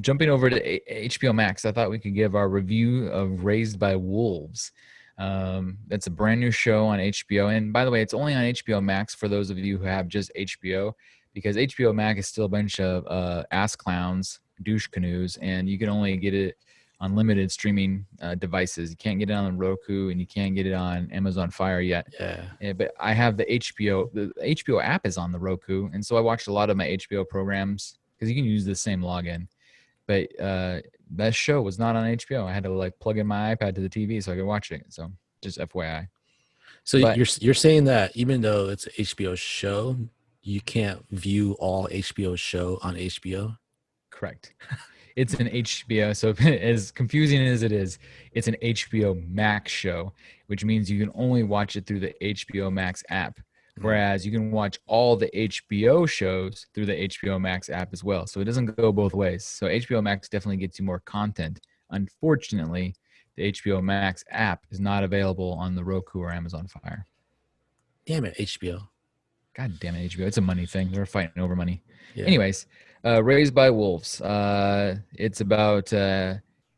B: Jumping over to HBO Max, I thought we could give our review of Raised by Wolves. That's a brand new show on HBO. And by the way, it's only on HBO Max for those of you who have just HBO, because HBO Max is still a bunch of ass clowns, douche canoes, and you can only get it on limited streaming devices. You can't get it on Roku, and you can't get it on Amazon Fire yet. Yeah, but I have the HBO. The HBO app is on the Roku, and so I watched a lot of my HBO programs because you can use the same login. But that show was not on HBO. I had to like plug in my iPad to the TV so I could watch it. So just FYI.
C: So you're saying that even though it's an HBO show, you can't view all HBO show on HBO?
B: Correct. It's an HBO. So as confusing as it is, it's an HBO Max show, which means you can only watch it through the HBO Max app. Whereas you can watch all the HBO shows through the HBO Max app as well. So it doesn't go both ways. So HBO Max definitely gets you more content. Unfortunately, the HBO Max app is not available on the Roku or Amazon Fire.
C: Damn it, HBO.
B: God damn it, HBO. It's a money thing. They're fighting over money. Yeah. Anyways, Raised by Wolves. It's about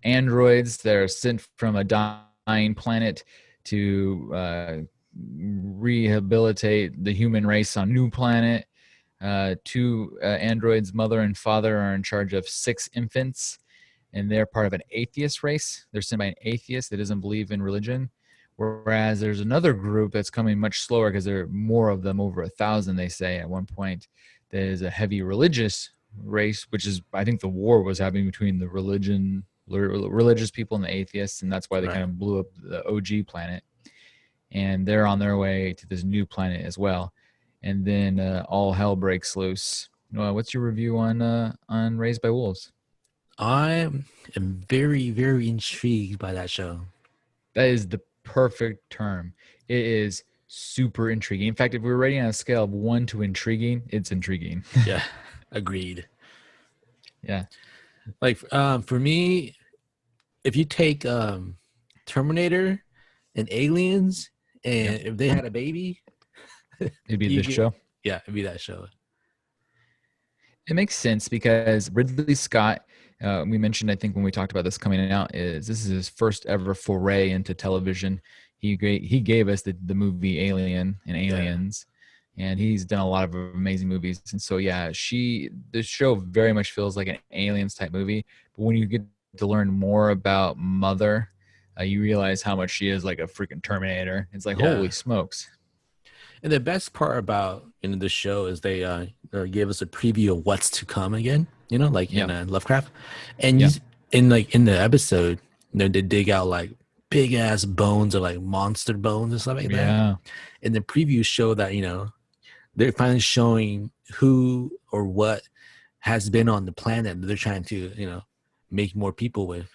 B: androids that are sent from a dying planet to rehabilitate the human race on new planet. 2 androids, mother and father, are in charge of 6 infants, and they're part of an atheist race. They're sent by an atheist that doesn't believe in religion, whereas there's another group that's coming much slower because there are more of them, over 1,000 they say at one point. There's a heavy religious race, which is, I think the war was happening between the religious people and the atheists, and that's why they kind of blew up the OG planet. And they're on their way to this new planet as well. And then all hell breaks loose. What's your review on Raised by Wolves?
C: I am very, very intrigued by that show.
B: That is the perfect term. It is super intriguing. In fact, if we were rating on a scale of 1 to intriguing, it's intriguing.
C: Yeah, agreed.
B: Yeah.
C: Like for me, if you take Terminator and Aliens, and if they had a baby,
B: It'd be
C: you
B: this
C: get
B: show.
C: it'd be that show.
B: It makes sense because Ridley Scott, we mentioned, I think when we talked about this coming out, is this is his first ever foray into television. He gave us the movie Alien and Aliens, and he's done a lot of amazing movies. And so yeah, the show very much feels like an Aliens type movie. But when you get to learn more about Mother, you realize how much she is like a freaking Terminator. It's like holy smokes.
C: And the best part about the show is they gave us a preview of what's to come again. Like in Lovecraft, and in the episode, they dig out like big ass bones or like monster bones and stuff like that. And the previews show that they're finally showing who or what has been on the planet that they're trying to make more people with.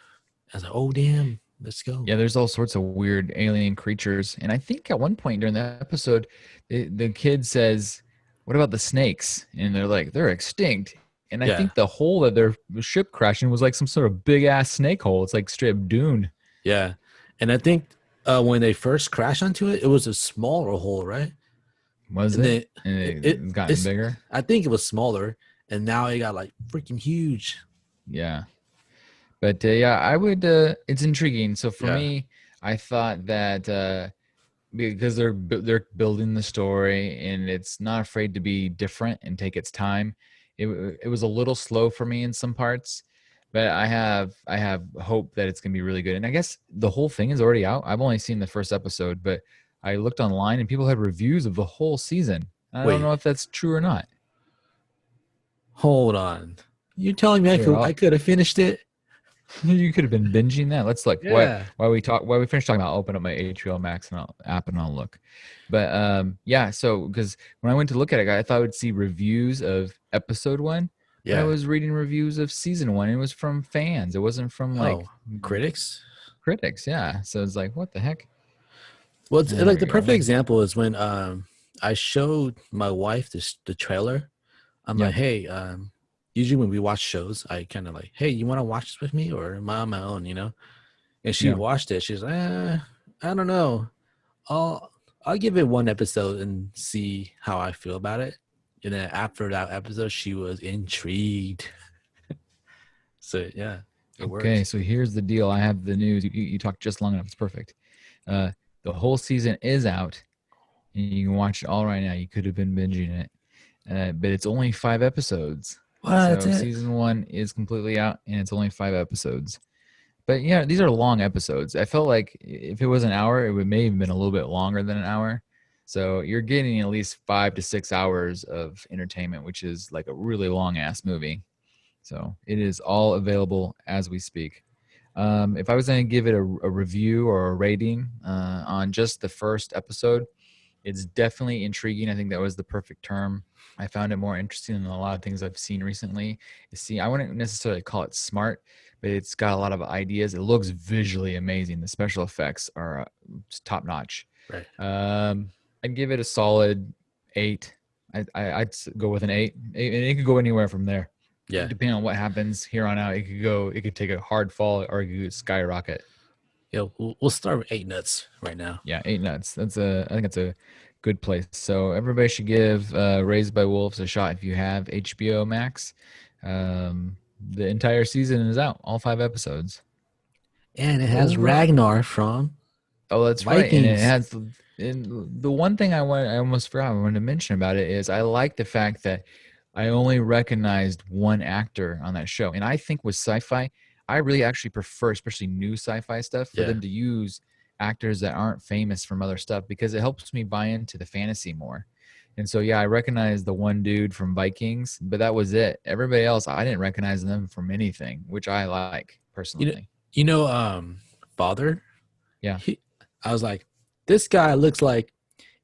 C: I was like, oh damn. Let's go.
B: Yeah, there's all sorts of weird alien creatures. And I think at one point during the episode, the kid says, "What about the snakes?" And they're like, "They're extinct." And I think the hole that their ship crashed in was like some sort of big ass snake hole. It's like straight up Dune.
C: Yeah. And I think when they first crashed onto it, it was a smaller hole, right?
B: Was it? And it's gotten bigger?
C: I think it was smaller. And now it got like freaking huge.
B: Yeah. But I would. It's intriguing. So for me, I thought that because they're building the story and it's not afraid to be different and take its time. It was a little slow for me in some parts, but I have hope that it's gonna be really good. And I guess the whole thing is already out. I've only seen the first episode, but I looked online and people had reviews of the whole season. I don't know if that's true or not.
C: Hold on. You telling me I could have finished it?
B: You could have been binging that. Let's look. Why we finish talking about, I'll open up my HBO Max and app and I'll look. But so because when I went to look at it, I thought I would see reviews of episode 1. Yeah. But I was reading reviews of season 1. And it was from fans. It wasn't from
C: critics.
B: Critics, yeah. So it's like, what the heck?
C: Well, it's like the perfect example is when I showed my wife the trailer. I'm like, hey, usually when we watch shows, I kind of like, hey, you want to watch this with me or am I on my own, And she watched it. She's like, I don't know. I'll give it one episode and see how I feel about it. And then after that episode, she was intrigued. So, yeah, it works.
B: Okay, so here's the deal. I have the news. You talked just long enough. It's perfect. The whole season is out, and you can watch it all right now. You could have been binging it. But it's only 5 episodes.
C: What?
B: So season 1 is completely out, and it's only 5 episodes. But yeah, these are long episodes. I felt like if it was an hour, it would maybe have been a little bit longer than an hour. So you're getting at least 5 to 6 hours of entertainment, which is like a really long ass movie. So it is all available as we speak. If I was going to give it a review or a rating on just the first episode, it's definitely intriguing. I think that was the perfect term. I found it more interesting than a lot of things I've seen recently. I wouldn't necessarily call it smart, but it's got a lot of ideas. It looks visually amazing. The special effects are top notch.
C: Right.
B: I'd give it a solid 8. I'd go with an 8. And it could go anywhere from there.
C: Yeah.
B: Depending on what happens here on out, it could take a hard fall or it could skyrocket.
C: Yeah, we'll start with 8 nuts right now.
B: Yeah, 8 nuts. I think that's a good place. So everybody should give Raised by Wolves a shot if you have HBO Max. The entire season is out, all 5 episodes.
C: And it has Ragnar from
B: that's Vikings. Right. And it has the one thing I almost forgot I wanted to mention about it is I like the fact that I only recognized one actor on that show. And I think with sci-fi, I really actually prefer, especially new sci-fi stuff, for them to use actors that aren't famous from other stuff because it helps me buy into the fantasy more. And so, I recognized the one dude from Vikings, but that was it. Everybody else, I didn't recognize them from anything, which I like personally.
C: Father?
B: Yeah.
C: I was like, this guy looks like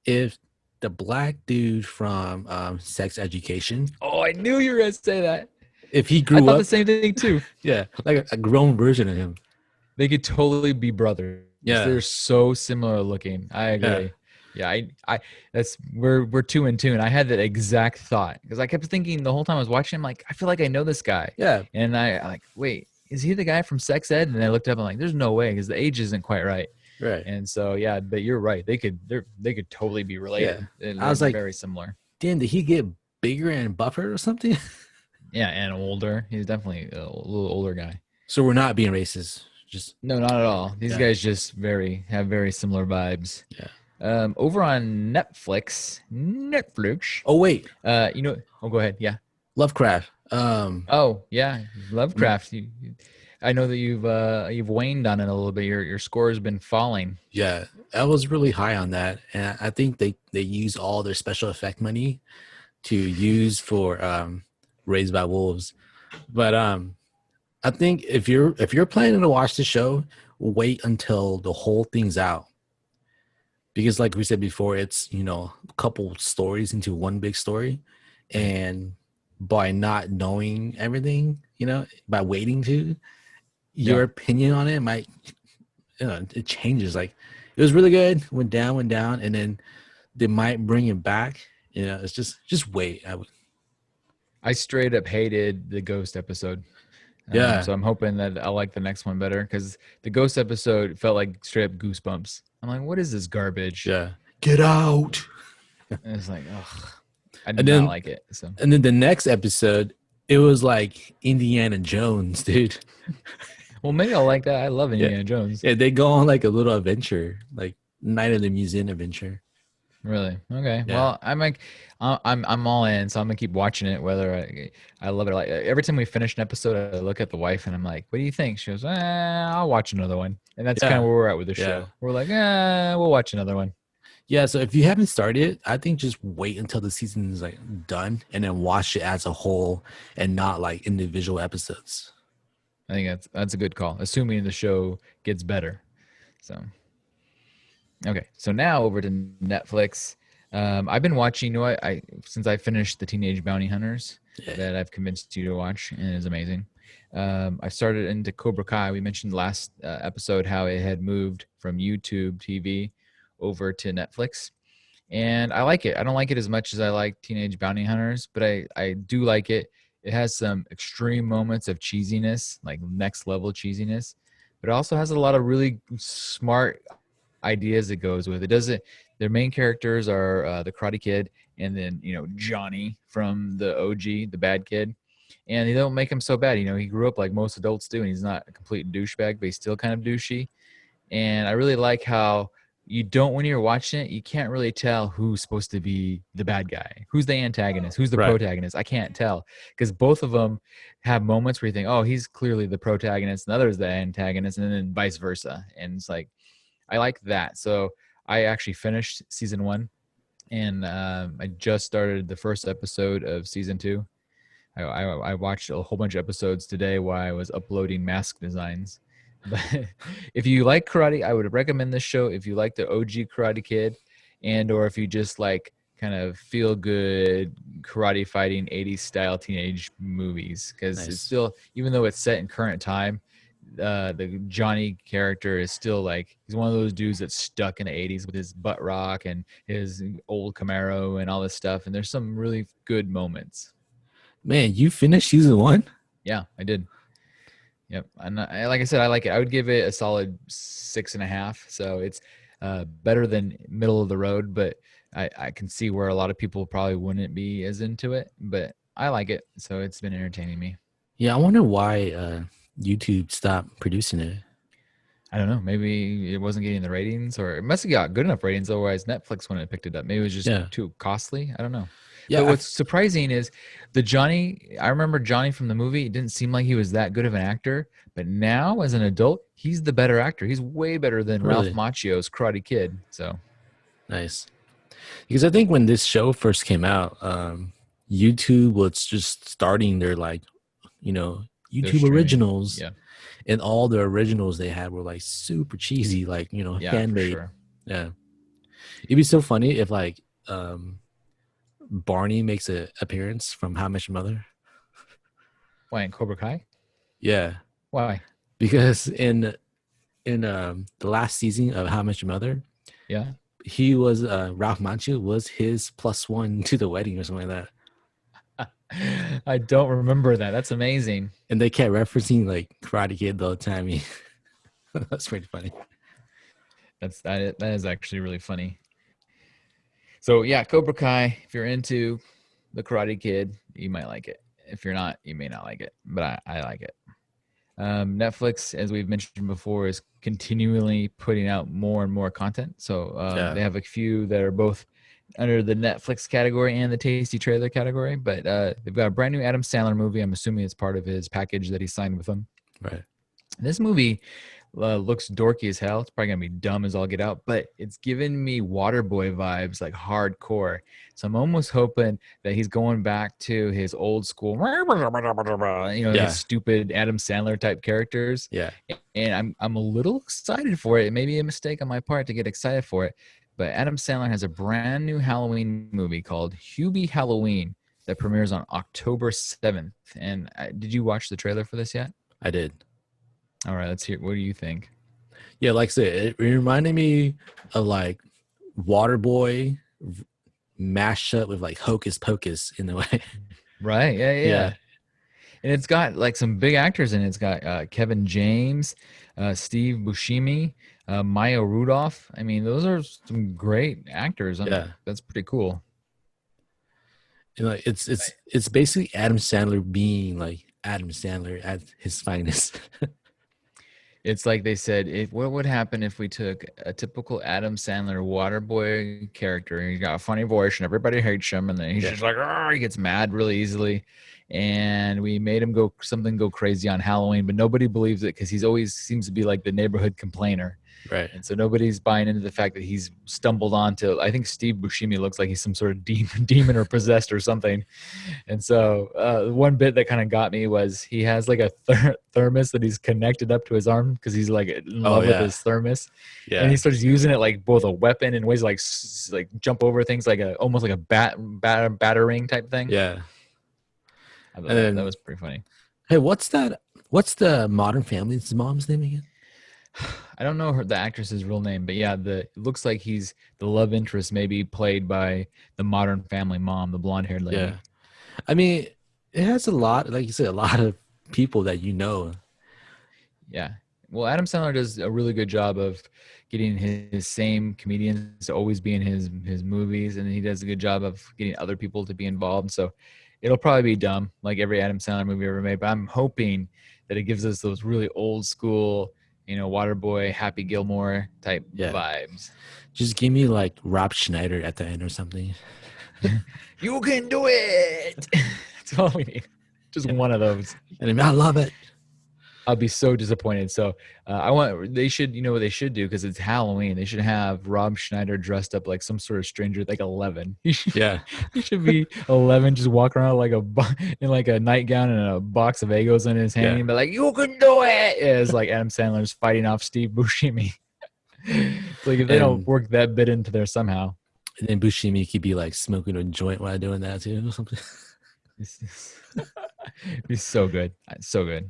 C: if the black dude from Sex Education.
B: Oh, I knew you were gonna say that.
C: If he
B: I
C: grew
B: thought the
C: up,
B: same thing too.
C: yeah, like a grown version of him.
B: They could totally be brothers.
C: Yeah.
B: They're so similar looking. I
C: Yeah.
B: agree. Yeah, I that's we're two in tune. I had that exact thought because I kept thinking the whole time I was watching him, like, I feel like I know this guy.
C: Yeah.
B: And I like, wait, is he the guy from Sex Ed? And I looked up and like, there's no way because the age isn't quite right.
C: Right.
B: And so yeah, but you're right. They could totally be related.
C: Yeah.
B: They're
C: I was like,
B: very similar.
C: damn, did he get bigger and buffer or something?
B: Yeah, and older. He's definitely a little older guy.
C: So we're not being racist. Just
B: no, not at all. These guys just have very similar vibes.
C: Yeah.
B: Over on Netflix.
C: Oh wait.
B: Oh, go ahead. Yeah.
C: Lovecraft.
B: Oh yeah, Lovecraft. I know that you've waned on it a little bit. Your score has been falling.
C: Yeah, I was really high on that, and I think they use all their special effect money to use for Raised by Wolves. But I think if you're planning to watch the show, wait until the whole thing's out. Because like we said before, it's, a couple stories into one big story. And by not knowing everything, by waiting to, your opinion on it might, it changes. Like, it was really good, went down, and then they might bring it back. It's just wait.
B: I straight up hated the Ghost episode.
C: Yeah.
B: So I'm hoping that I like the next one better because the Ghost episode felt like straight up Goosebumps. I'm like, what is this garbage?
C: Yeah. Get out.
B: And it's like, ugh. I did not like it. So.
C: And then the next episode, it was like Indiana Jones, dude.
B: Well, maybe I'll like that. I love Indiana Jones.
C: Yeah, they go on like a little adventure, like Night of the Museum adventure.
B: Really? Okay.
C: Yeah.
B: Well, I'm all in, so I'm gonna keep watching it. Whether I love it, like every time we finish an episode, I look at the wife and I'm like, "What do you think?" She goes, "I'll watch another one." And that's kind of where we're at with the show. We're like, we'll watch another one.
C: Yeah. So if you haven't started, I think just wait until the season is like done and then watch it as a whole and not like individual episodes.
B: I think that's a good call, assuming the show gets better. So. Okay, so now over to Netflix. I've been watching. Since I finished the Teenage Bounty Hunters that I've convinced you to watch, and it is amazing. I started into Cobra Kai. We mentioned last episode how it had moved from YouTube TV over to Netflix, and I like it. I don't like it as much as I like Teenage Bounty Hunters, but I do like it. It has some extreme moments of cheesiness, like next level cheesiness, but it also has a lot of really smart ideas it goes with. It doesn't. Their main characters are the Karate Kid and then Johnny from the OG, the bad kid, and they don't make him so bad. He grew up like most adults do, and he's not a complete douchebag, but he's still kind of douchey. And I really like how when you're watching it, you can't really tell who's supposed to be the bad guy, who's the antagonist, who's the protagonist. I can't tell because both of them have moments where you think, oh, he's clearly the protagonist, and the other's the antagonist, and then vice versa. And it's like, I like that. So I actually finished season 1, and I just started the first episode of season 2. I watched a whole bunch of episodes today while I was uploading mask designs. But if you like karate, I would recommend this show. If you like the OG Karate Kid, or if you just like kind of feel good karate fighting 80s style teenage movies, because it's still, even though it's set in current time, the Johnny character is still like, he's one of those dudes that's stuck in the 80s with his butt rock and his old Camaro and all this stuff. And there's some really good moments.
C: Man, you finished season 1?
B: Yeah, I did. Yep. And like I said, I like it. I would give it a solid 6.5. So it's better than middle of the road, but I can see where a lot of people probably wouldn't be as into it, but I like it. So it's been entertaining me.
C: Yeah, I wonder why YouTube stopped producing it.
B: I don't know. Maybe it wasn't getting the ratings, or it must have got good enough ratings. Otherwise, Netflix wouldn't have picked it up. Maybe it was just too costly. I don't know. Yeah. But what's surprising is the Johnny. I remember Johnny from the movie. It didn't seem like he was that good of an actor, but now as an adult, he's the better actor. He's way better than Ralph Macchio's Karate Kid. So
C: nice. Because I think when this show first came out, YouTube was just starting their YouTube originals.
B: Yeah.
C: And all the originals they had were super cheesy, handmade.
B: For sure.
C: Yeah. It'd be so funny if Barney makes an appearance from How I Met Your Mother?
B: Why in Cobra Kai?
C: Yeah,
B: Why?
C: because in the last season of How I Met Your Mother,
B: Yeah.
C: he was Ralph Macchio was his +1 to the wedding or something like
B: that. I don't remember that. That's amazing.
C: And they kept referencing like Karate Kid the whole time. That's pretty funny.
B: That is actually really funny. So yeah, Cobra Kai. If you're into the Karate Kid, you might like it. If you're not, you may not like it. But I like it. Netflix, as we've mentioned before, is continually putting out more and more content. So they have a few that are both under the Netflix category and the Tasty Trailer category. But they've got a brand new Adam Sandler movie. I'm assuming it's part of his package that he signed with them.
C: Right.
B: This movie looks dorky as hell. It's probably gonna be dumb as all get out, but it's giving me Waterboy vibes, like hardcore. So I'm almost hoping that he's going back to his old school, his stupid Adam Sandler type characters.
C: Yeah.
B: And I'm a little excited for it. It may be a mistake on my part to get excited for it, but Adam Sandler has a brand new Halloween movie called Hubie Halloween that premieres on October 7th. And did you watch the trailer for this yet?
C: I did.
B: All right, let's hear. What do you think?
C: Yeah, like I said, it reminded me of like Waterboy mashed up with like Hocus Pocus in a way.
B: Right. Yeah. And it's got like some big actors in it. It's got Kevin James, Steve Buscemi, Maya Rudolph. I mean, those are some great actors.
C: Yeah,
B: that's pretty cool.
C: And like it's basically Adam Sandler being like Adam Sandler at his finest.
B: It's like they said, what would happen if we took a typical Adam Sandler Waterboy character and he's got a funny voice and everybody hates him and then he's just like, oh, he gets mad really easily. And we made him go crazy on Halloween, but nobody believes it because he's always seems to be like the neighborhood complainer.
C: Right.
B: And so nobody's buying into the fact that he's stumbled onto, I think Steve Buscemi looks like he's some sort of demon or possessed or something. And so one bit that kind of got me was he has like a thermos that he's connected up to his arm because he's like in love with his thermos. Yeah. And he starts using it like both a weapon and ways to like jump over things like almost like a battering type thing.
C: Yeah.
B: I thought that was pretty funny.
C: Hey, what's the Modern Family's mom's name again?
B: I don't know the actress's real name, but yeah, it looks like he's the love interest, maybe played by the Modern Family mom, the blonde-haired lady.
C: Yeah, I mean, it has a lot, like you said, a lot of people that you know.
B: Yeah, well, Adam Sandler does a really good job of getting his same comedians to always be in his movies, and he does a good job of getting other people to be involved. So it'll probably be dumb, like every Adam Sandler movie ever made. But I'm hoping that it gives us those really old school, Waterboy, Happy Gilmore type vibes.
C: Just give me like Rob Schneider at the end or something.
B: You can do it. That's all we need. Just one of those.
C: And I love it.
B: I'll be so disappointed. So they should, what they should do, because it's Halloween, they should have Rob Schneider dressed up like some sort of stranger, like 11. He should be 11, just walk around like in like a nightgown and a box of Egos in his hand, but like, you can do it. It's like Adam Sandler's fighting off Steve Buscemi. It's like if they don't work that bit into there somehow.
C: And then Buscemi could be like smoking a joint while doing that too or something.
B: It'd be so good. So good.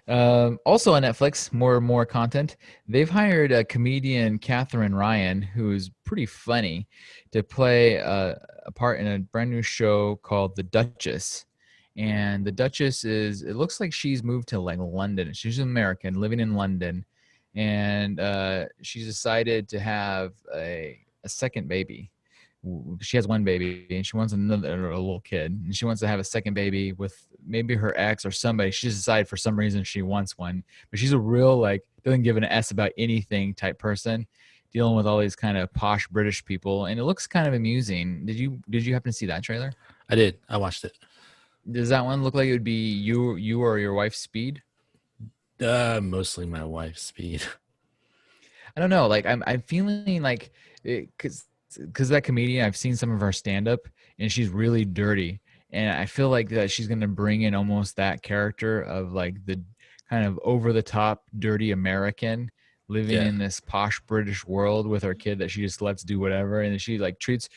B: Also on Netflix, more content. They've hired a comedian, Catherine Ryan, who's pretty funny, to play a part in a brand new show called The Duchess. And The Duchess it looks like she's moved to like London. She's an American living in London, and she's decided to have a second baby. She has one baby and she wants a little kid, and she wants to have a second baby with maybe her ex or somebody. She just decided for some reason she wants one, but she's a real like doesn't give an S about anything type person, dealing with all these kind of posh British people, and it looks kind of amusing. Did you happen to see that trailer?
C: I did. I watched it.
B: Does that one look like it would be you or your wife's speed?
C: Mostly my wife's speed.
B: I don't know. Like I'm feeling like because that comedian, I've seen some of her stand up and she's really dirty. And I feel like that she's going to bring in almost that character of like the kind of over the top, dirty American, living in this posh British world with her kid that she just lets do whatever, and she like treats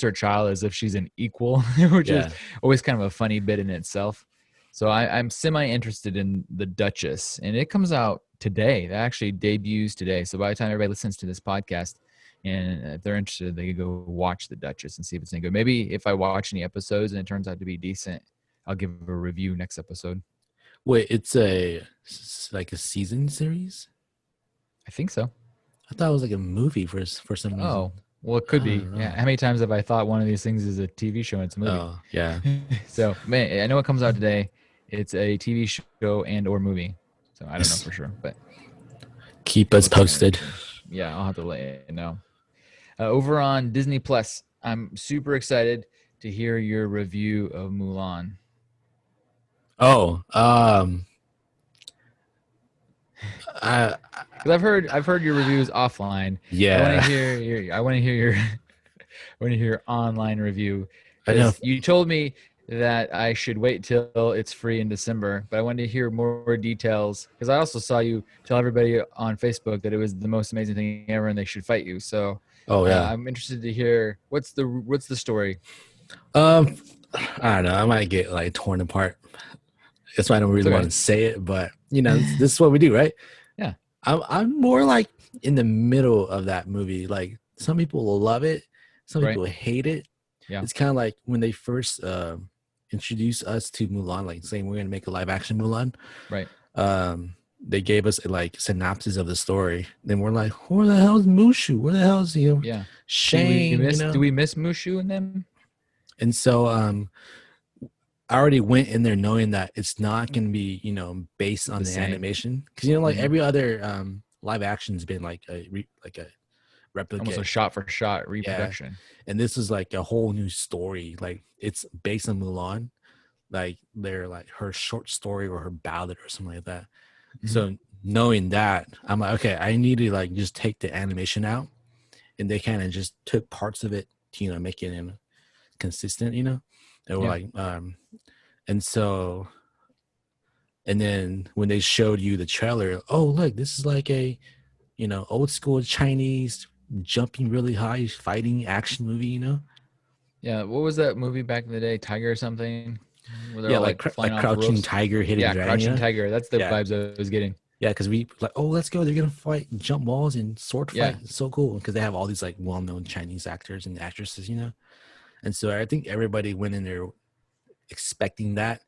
B: her child as if she's an equal, which is always kind of a funny bit in itself. So I'm semi interested in The Duchess, and it comes out today. That actually debuts today. So by the time everybody listens to this podcast, and if they're interested, they could go watch The Duchess and see if it's any good. Maybe if I watch any episodes and it turns out to be decent, I'll give a review next episode.
C: Wait, it's like a season series?
B: I think so.
C: I thought it was like a movie for some reason.
B: Oh, well, it could be. Yeah. How many times have I thought one of these things is a TV show and it's a movie?
C: Oh, yeah.
B: So, man, I know it comes out today. It's a TV show and or movie. So I don't know for sure, but
C: keep us posted.
B: Yeah, I'll have to let you know. Over on Disney Plus, I'm super excited to hear your review of Mulan.
C: Oh,
B: because I've heard your reviews offline.
C: Yeah,
B: I want to hear your online review. Because you told me that I should wait till it's free in December, but I wanted to hear more details because I also saw you tell everybody on Facebook that it was the most amazing thing ever and they should fight you. So, I'm interested to hear what's the story.
C: I don't know. I might get like torn apart. That's why I don't really want to say it, but this is what we do, right?
B: Yeah.
C: I'm more like in the middle of that movie. Like some people will love it, some people hate it. Yeah. It's kind of like when they first introduced us to Mulan, like saying we're gonna make a live action Mulan.
B: Right.
C: They gave us like synopsis of the story. Then we're like, where the hell is Mushu? Where the hell is Shang?
B: Do we miss Mushu in them?
C: And so I already went in there knowing that it's not going to be, based on the animation. Because, like every other live action's been like a replica.
B: Almost a shot-for-shot reproduction.
C: Yeah. And this is like a whole new story. Like, it's based on Mulan. Like, they're like her short story or her ballad or something like that. Mm-hmm. So, knowing that, I'm like, okay, I need to, like, just take the animation out. And they kind of just took parts of it to, make it consistent, And we're like, and so, and then when they showed you the trailer, oh, look, this is like a, old school Chinese jumping really high fighting action movie,
B: Yeah. What was that movie back in the day? Tiger or something?
C: Yeah, like Crouching Tiger, Hidden Dragon.
B: Yeah, Crouching Tiger. That's the vibes I was getting.
C: Yeah, because we like, oh, let's go. They're going to fight, jump walls and sword fight. Yeah. It's so cool because they have all these like well-known Chinese actors and actresses, And so I think everybody went in there expecting that.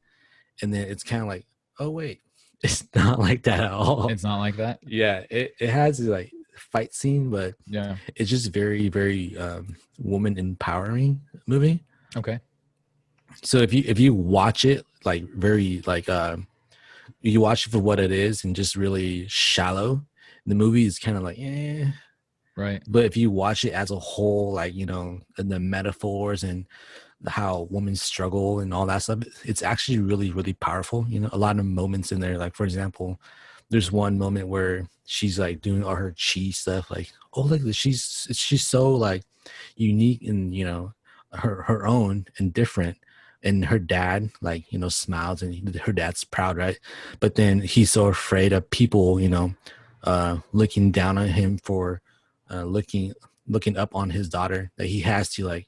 C: And then it's kind of like, oh, wait, it's not like that at all.
B: It's not like that?
C: Yeah, it has like fight scene, but it's just very, very woman empowering movie.
B: Okay.
C: So if you watch it like very like you watch it for what it is and just really shallow, the movie is kind of like
B: right.
C: But if you watch it as a whole, like and the metaphors and how women struggle and all that stuff, it's actually really, really powerful. A lot of moments in there, like for example, there's one moment where she's like doing all her chi stuff, like, oh look, she's so like unique and her own and different. And her dad like smiles and her dad's proud, right? But then he's so afraid of people looking down on him for looking up on his daughter that he has to like,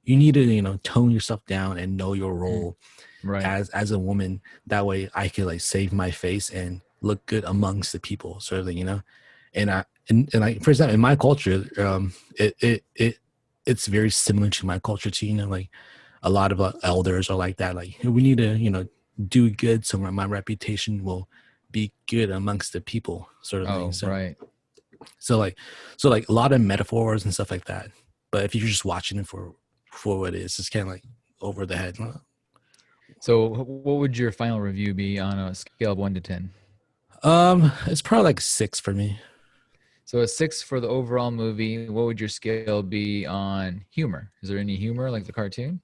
C: you need to tone yourself down and know your role as a woman. That way I could like save my face and look good amongst the people, sort of thing, and like for example in my culture it's very similar to my culture too, like a lot of elders are like that, like we need to do good so my reputation will be good amongst the people, sort of thing. So like a lot of metaphors and stuff like that, but if you're just watching it for what it is, it's kind of like over the head.
B: So what would your final review be on a scale of 1 to 10?
C: It's probably like 6 for me.
B: So a 6 for the overall movie. What would your scale be on humor? Is there any humor like the cartoon?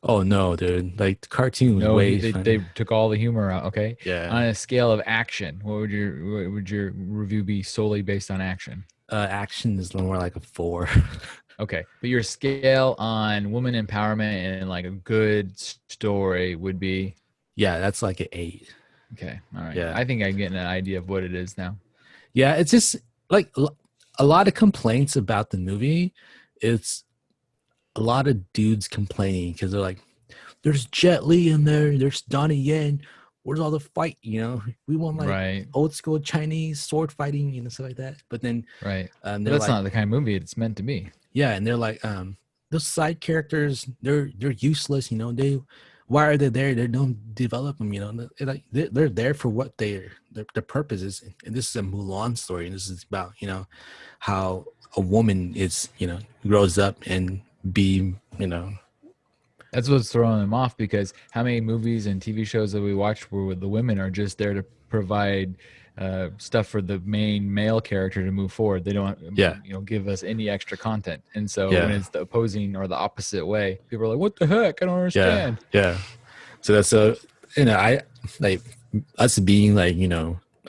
C: Oh no, dude! Like the cartoon was way funny.
B: They took all the humor out. Okay.
C: Yeah.
B: On a scale of action, what would your review be solely based on action?
C: Action is more like a 4.
B: Okay, but your scale on woman empowerment and like a good story would be?
C: Yeah, that's like an 8.
B: Okay, all right.
C: Yeah,
B: I think I'm getting an idea of what it is now.
C: Yeah, it's just like a lot of complaints about the movie. It's a lot of dudes complaining because they're like, "There's Jet Li in there. There's Donnie Yen. Where's all the fight? We want like
B: Right.
C: old school Chinese sword fighting, stuff like that." But then
B: Right. But
C: they're
B: that's
C: like,
B: not the kind of movie it's meant to be.
C: yeah, and they're like, those side characters, they're useless. Why are they there? They don't develop them. They're there for what their purpose is. And this is a Mulan story, and this is about how a woman is grows up and be
B: That's what's throwing them off, because how many movies and TV shows that we watch where the women are just there to provide stuff for the main male character to move forward. They don't,
C: Yeah.
B: give us any extra content. And so when
C: Yeah.
B: it's the opposing or the opposite way, people are like, "What the heck? I don't
C: Yeah,
B: understand."
C: yeah. So that's I like us being like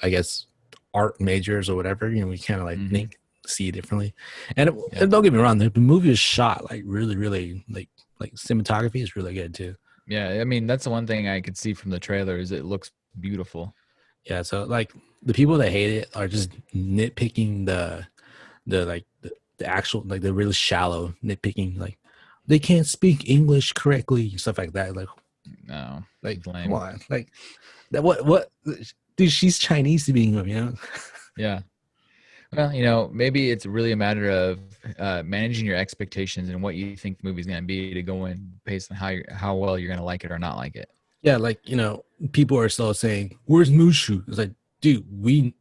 C: I guess art majors or whatever. We kind of like
B: Mhm.
C: see it differently. And,
B: Yeah.
C: and don't get me wrong, the movie is shot like really, really like cinematography is really good too.
B: Yeah, I mean that's the one thing I could see from the trailer is it looks beautiful.
C: Yeah, so like the people that hate it are just nitpicking the actual like the really shallow nitpicking, like they can't speak English correctly, stuff like that.
B: No,
C: Like
B: lame.
C: come on, like that what dude, she's Chinese speaking of,
B: Yeah. Well, maybe it's really a matter of managing your expectations and what you think the movie's going to be to go in based on how well you're going to like it or not like it.
C: Yeah, like people are still saying, "Where's Mushu?" It's like, dude, you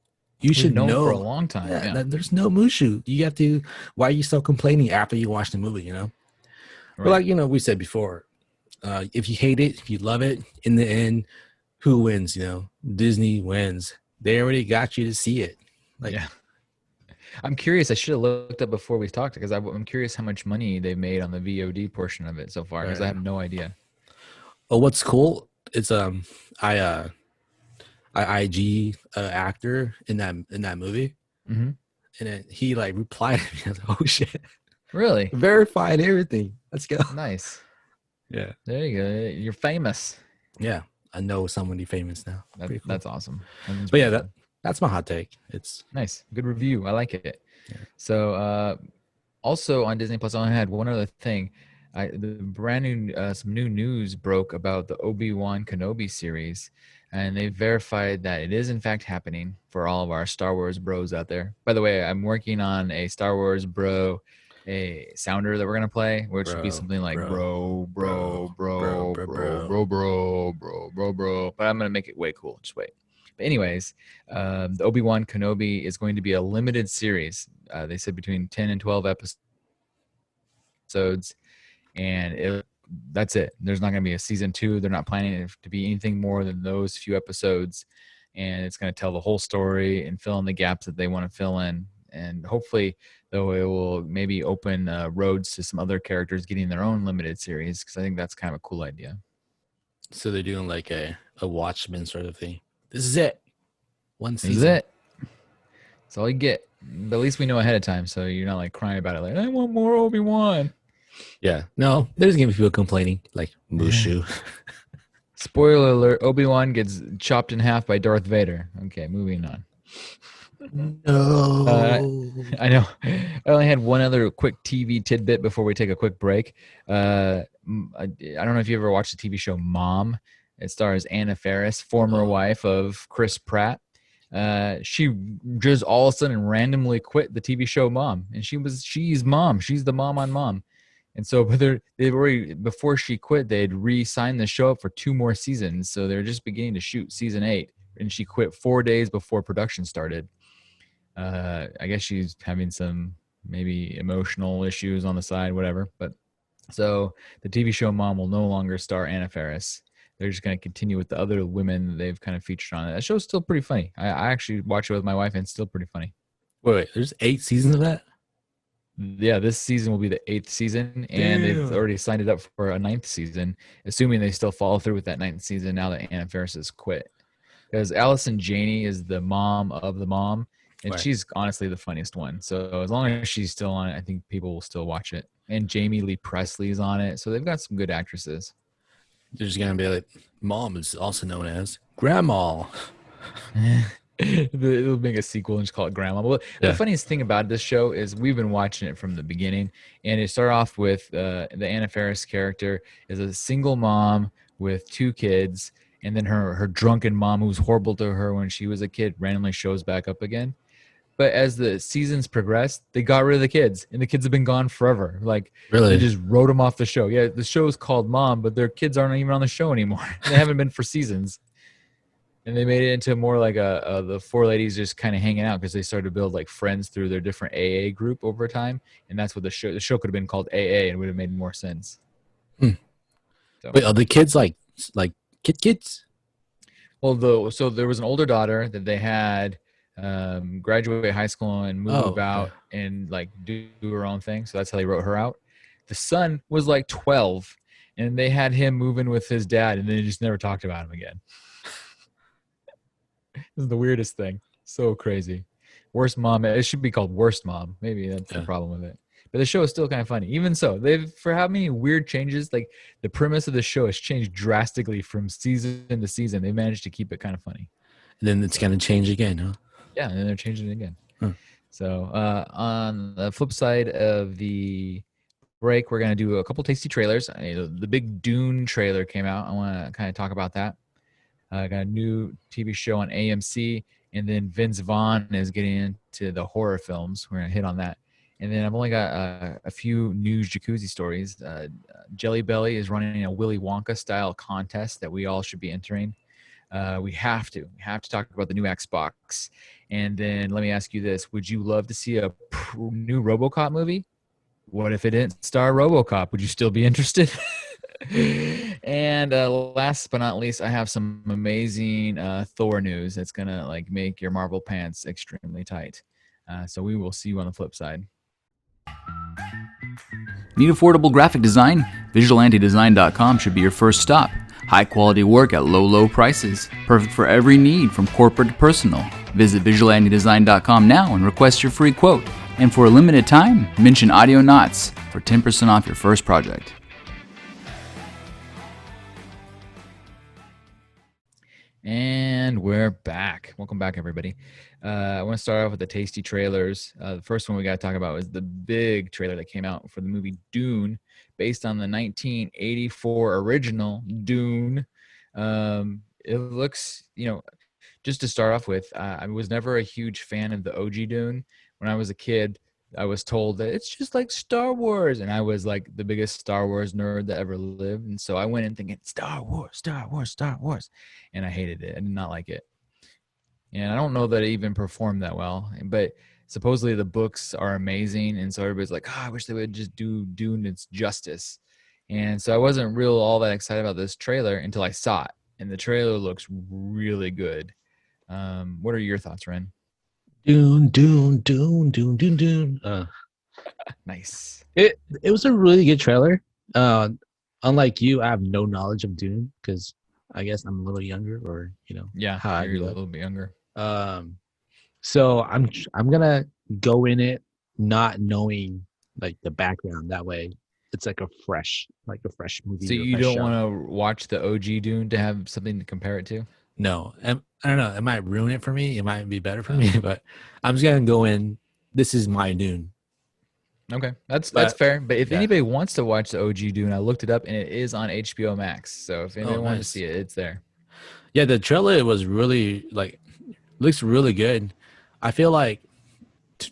B: We've
C: should
B: known for a
C: know.
B: long time.
C: Yeah,
B: Yeah.
C: that there's no Mushu. You have to. Why are you still complaining after you watch the movie? But
B: Right.
C: like we said before, if you hate it, if you love it, in the end, who wins? Disney wins. They already got you to see it. Like,
B: Yeah. I'm curious. I should have looked up before we talked because I'm curious how much money they've made on the VOD portion of it so far, because I have no idea.
C: oh, what's cool? It's I IG actor in that movie,
B: Mm-hmm.
C: and then he like replied to me. I was like, "Oh shit,
B: Really?
C: verified everything. Let's go."
B: Nice.
C: Yeah,
B: There you go. You're famous.
C: yeah. I know somebody famous now. Pretty cool.
B: That's awesome.
C: But yeah, that's my hot take. It's
B: nice. Good review. I like it.
C: Yeah.
B: So also on Disney Plus, I only had one other thing. The brand new some new news broke about the Obi-Wan Kenobi series, and they verified that it is in fact happening for all of our Star Wars bros out there. By the way, I'm working on a Star Wars bro, a sounder that we're gonna play, which would be something like bro. But I'm gonna make it way cool. Just wait. But anyways, the Obi-Wan Kenobi is going to be a limited series. They said between 10 and 12 episodes, and that's it. There's not going to be a season 2. They're not planning it to be anything more than those few episodes, and it's going to tell the whole story and fill in the gaps that they want to fill in. And hopefully, though, it will maybe open roads to some other characters getting their own limited series, because I think that's kind of a cool idea.
C: So they're doing like a Watchmen sort of thing. This is it. One season.
B: This is it. That's all you get. But at least we know ahead of time, so you're not like crying about it. Like, I want more Obi-Wan.
C: Yeah. No, there's gonna be people complaining like Mushu.
B: Spoiler alert: Obi-Wan gets chopped in half by Darth Vader. Okay, moving on.
C: No.
B: I know. I only had one other quick TV tidbit before we take a quick break. I don't know if you ever watched the TV show Mom. It stars Anna Faris, former wife of Chris Pratt. She just all of a sudden randomly quit the TV show Mom, and she's Mom. She's the mom on Mom. And so, but they've already, before she quit, they'd re-signed the show up for 2 more seasons. So they're just beginning to shoot season 8, and she quit 4 days before production started. I guess she's having some maybe emotional issues on the side, whatever. But so the TV show Mom will no longer star Anna Faris. They're just going to continue with the other women they've kind of featured on it. That show's still pretty funny. I actually watch it with my wife, and it's still pretty funny.
C: Wait, there's 8 seasons of that?
B: Yeah, this season will be the 8th season, and they've already signed it up for a 9th season, assuming they still follow through with that 9th season now that Anna Faris has quit. Because Allison Janney is the mom of the mom, and she's honestly the funniest one. So as long as she's still on it, I think people will still watch it. And Jamie Lee Presley's on it, so they've got some good actresses.
C: There's gonna be like Mom is also known as Grandma.
B: It'll make a sequel and just call it Grandma. Well, the
C: Yeah.
B: funniest thing about this show is we've been watching it from the beginning, and it started off with the Anna Faris character is a single mom with 2 kids, and then her drunken mom, who's horrible to her when she was a kid, randomly shows back up again. But as the seasons progressed, they got rid of the kids, and the kids have been gone forever. Like they
C: Really?
B: just wrote them off the show. Yeah, the show is called Mom, but their kids aren't even on the show anymore. They haven't been for seasons. And they made it into more like the 4 ladies just kind of hanging out because they started to build like friends through their different AA group over time, and that's what the show could have been called AA and would have made more sense. So.
C: Wait, are the kids like kids?
B: Well, so there was an older daughter that they had graduate high school and move out and like do her own thing. So that's how they wrote her out. The son was like 12, and they had him move in with his dad, and they just never talked about him again. This is the weirdest thing. So crazy. Worst mom. It should be called Worst Mom. Maybe that's the problem with it. But the show is still kind of funny. Even so, they've for how many weird changes, like the premise of the show has changed drastically from season to season. They managed to keep it kind of funny.
C: And then it's gonna change again, huh?
B: Yeah, and then they're changing it again. So on the flip side of the break, we're gonna do a couple tasty trailers. The big Dune trailer came out. I want to kind of talk about that. Got a new TV show on AMC, and then Vince Vaughn is getting into the horror films. We're gonna hit on that, and then I've only got a few news jacuzzi stories. Jelly Belly is running a Willy Wonka style contest that we all should be entering. We have to talk about the new Xbox, and then let me ask you this: would you love to see a new RoboCop movie? What if it didn't star RoboCop? Would you still be interested? And last but not least, I have some amazing Thor news that's gonna like make your Marvel pants extremely tight. So we will see you on the flip side.
D: Need affordable graphic design? VisualAntiDesign.com should be your first stop. High quality work at low prices. Perfect for every need from corporate to personal. Visit VisualAntiDesign.com now and request your free quote. And for a limited time, mention Audionots for 10% off your first project.
B: And we're back. Welcome back, everybody. I want to start off with the tasty trailers. The first one we got to talk about is the big trailer that came out for the movie Dune, based on the 1984 original Dune. It looks, just to start off with, I was never a huge fan of the OG Dune. When I was a kid, I was told that it's just like Star Wars, and I was like the biggest Star Wars nerd that ever lived, and so I went in thinking Star Wars, and I hated it. I did not like it, and I don't know that it even performed that well. But supposedly the books are amazing, and so everybody's like, I wish they would just do Dune its justice. And so I wasn't real all that excited about this trailer until I saw it, and the trailer looks really good. What are your thoughts, Ren?
C: Dune.
B: Nice.
C: It was a really good trailer. Unlike you, I have no knowledge of Dune because I guess I'm a little younger, or
B: Yeah,
C: how
B: you're a little bit younger.
C: So I'm gonna go in it not knowing like the background. That way, it's like a fresh movie.
B: So you don't want to watch the OG Dune to have something to compare it to?
C: No, I don't know. It might ruin it for me. It might be better for me, but I'm just gonna go in. This is my Dune.
B: Okay, that's fair. But if anybody wants to watch the OG Dune, I looked it up and it is on HBO Max. So if anybody wants to see it, it's there.
C: Yeah, the trailer was really looks really good. I feel like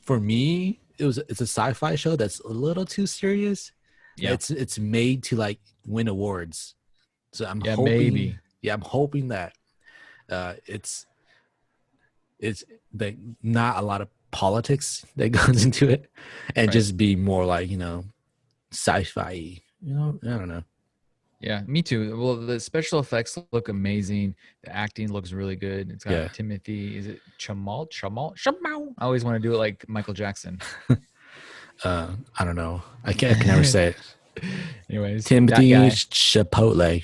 C: for me, it's a sci-fi show that's a little too serious. Yeah, it's made to like win awards. So I'm hoping. Maybe. Yeah, I'm hoping that it's like not a lot of politics that goes into it, and just be more like sci-fi. I don't know.
B: Yeah, me too. Well, the special effects look amazing. The acting looks really good. It's got Timothy. Is it Chamal? I always want to do it like Michael Jackson.
C: I don't know. I can never say it.
B: Anyways,
C: Timothy Chipotle.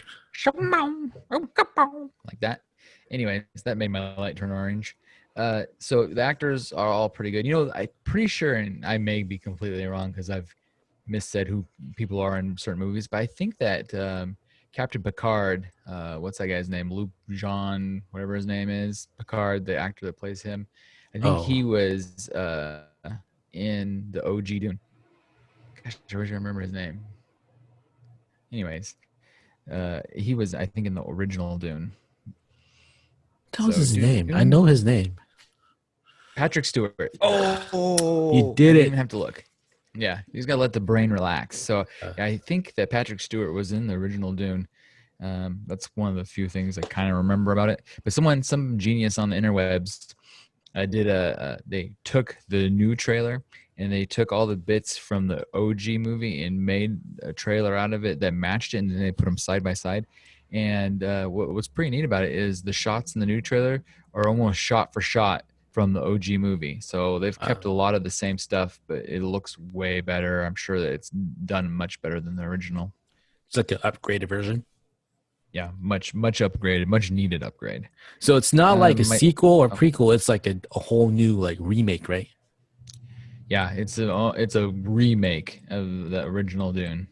B: Like that. Anyways, that made my light turn orange. So the actors are all pretty good. I'm pretty sure, and I may be completely wrong because I've missaid who people are in certain movies, but I think that Captain Picard. What's that guy's name? Luke Jean, whatever his name is. Picard, the actor that plays him. I think he was in the OG Dune. Gosh, I wish I remember his name. Anyways, he was, I think, in the original Dune.
C: That was his name. I know his name.
B: Patrick Stewart. Oh,
C: you did
B: I didn't
C: it.
B: even have to look. Yeah, he's got to let the brain relax. So I think that Patrick Stewart was in the original Dune. That's one of the few things I kind of remember about it. But some genius on the interwebs, they took the new trailer and they took all the bits from the OG movie and made a trailer out of it that matched it, and then they put them side by side. And what's pretty neat about it is the shots in the new trailer are almost shot for shot from the OG movie. So they've kept a lot of the same stuff, but it looks way better. I'm sure that it's done much better than the original.
C: It's like an upgraded version.
B: Yeah, much upgraded, much needed upgrade.
C: So it's not like a sequel or prequel. It's like a whole new like remake, right?
B: Yeah, it's a remake of the original Dune.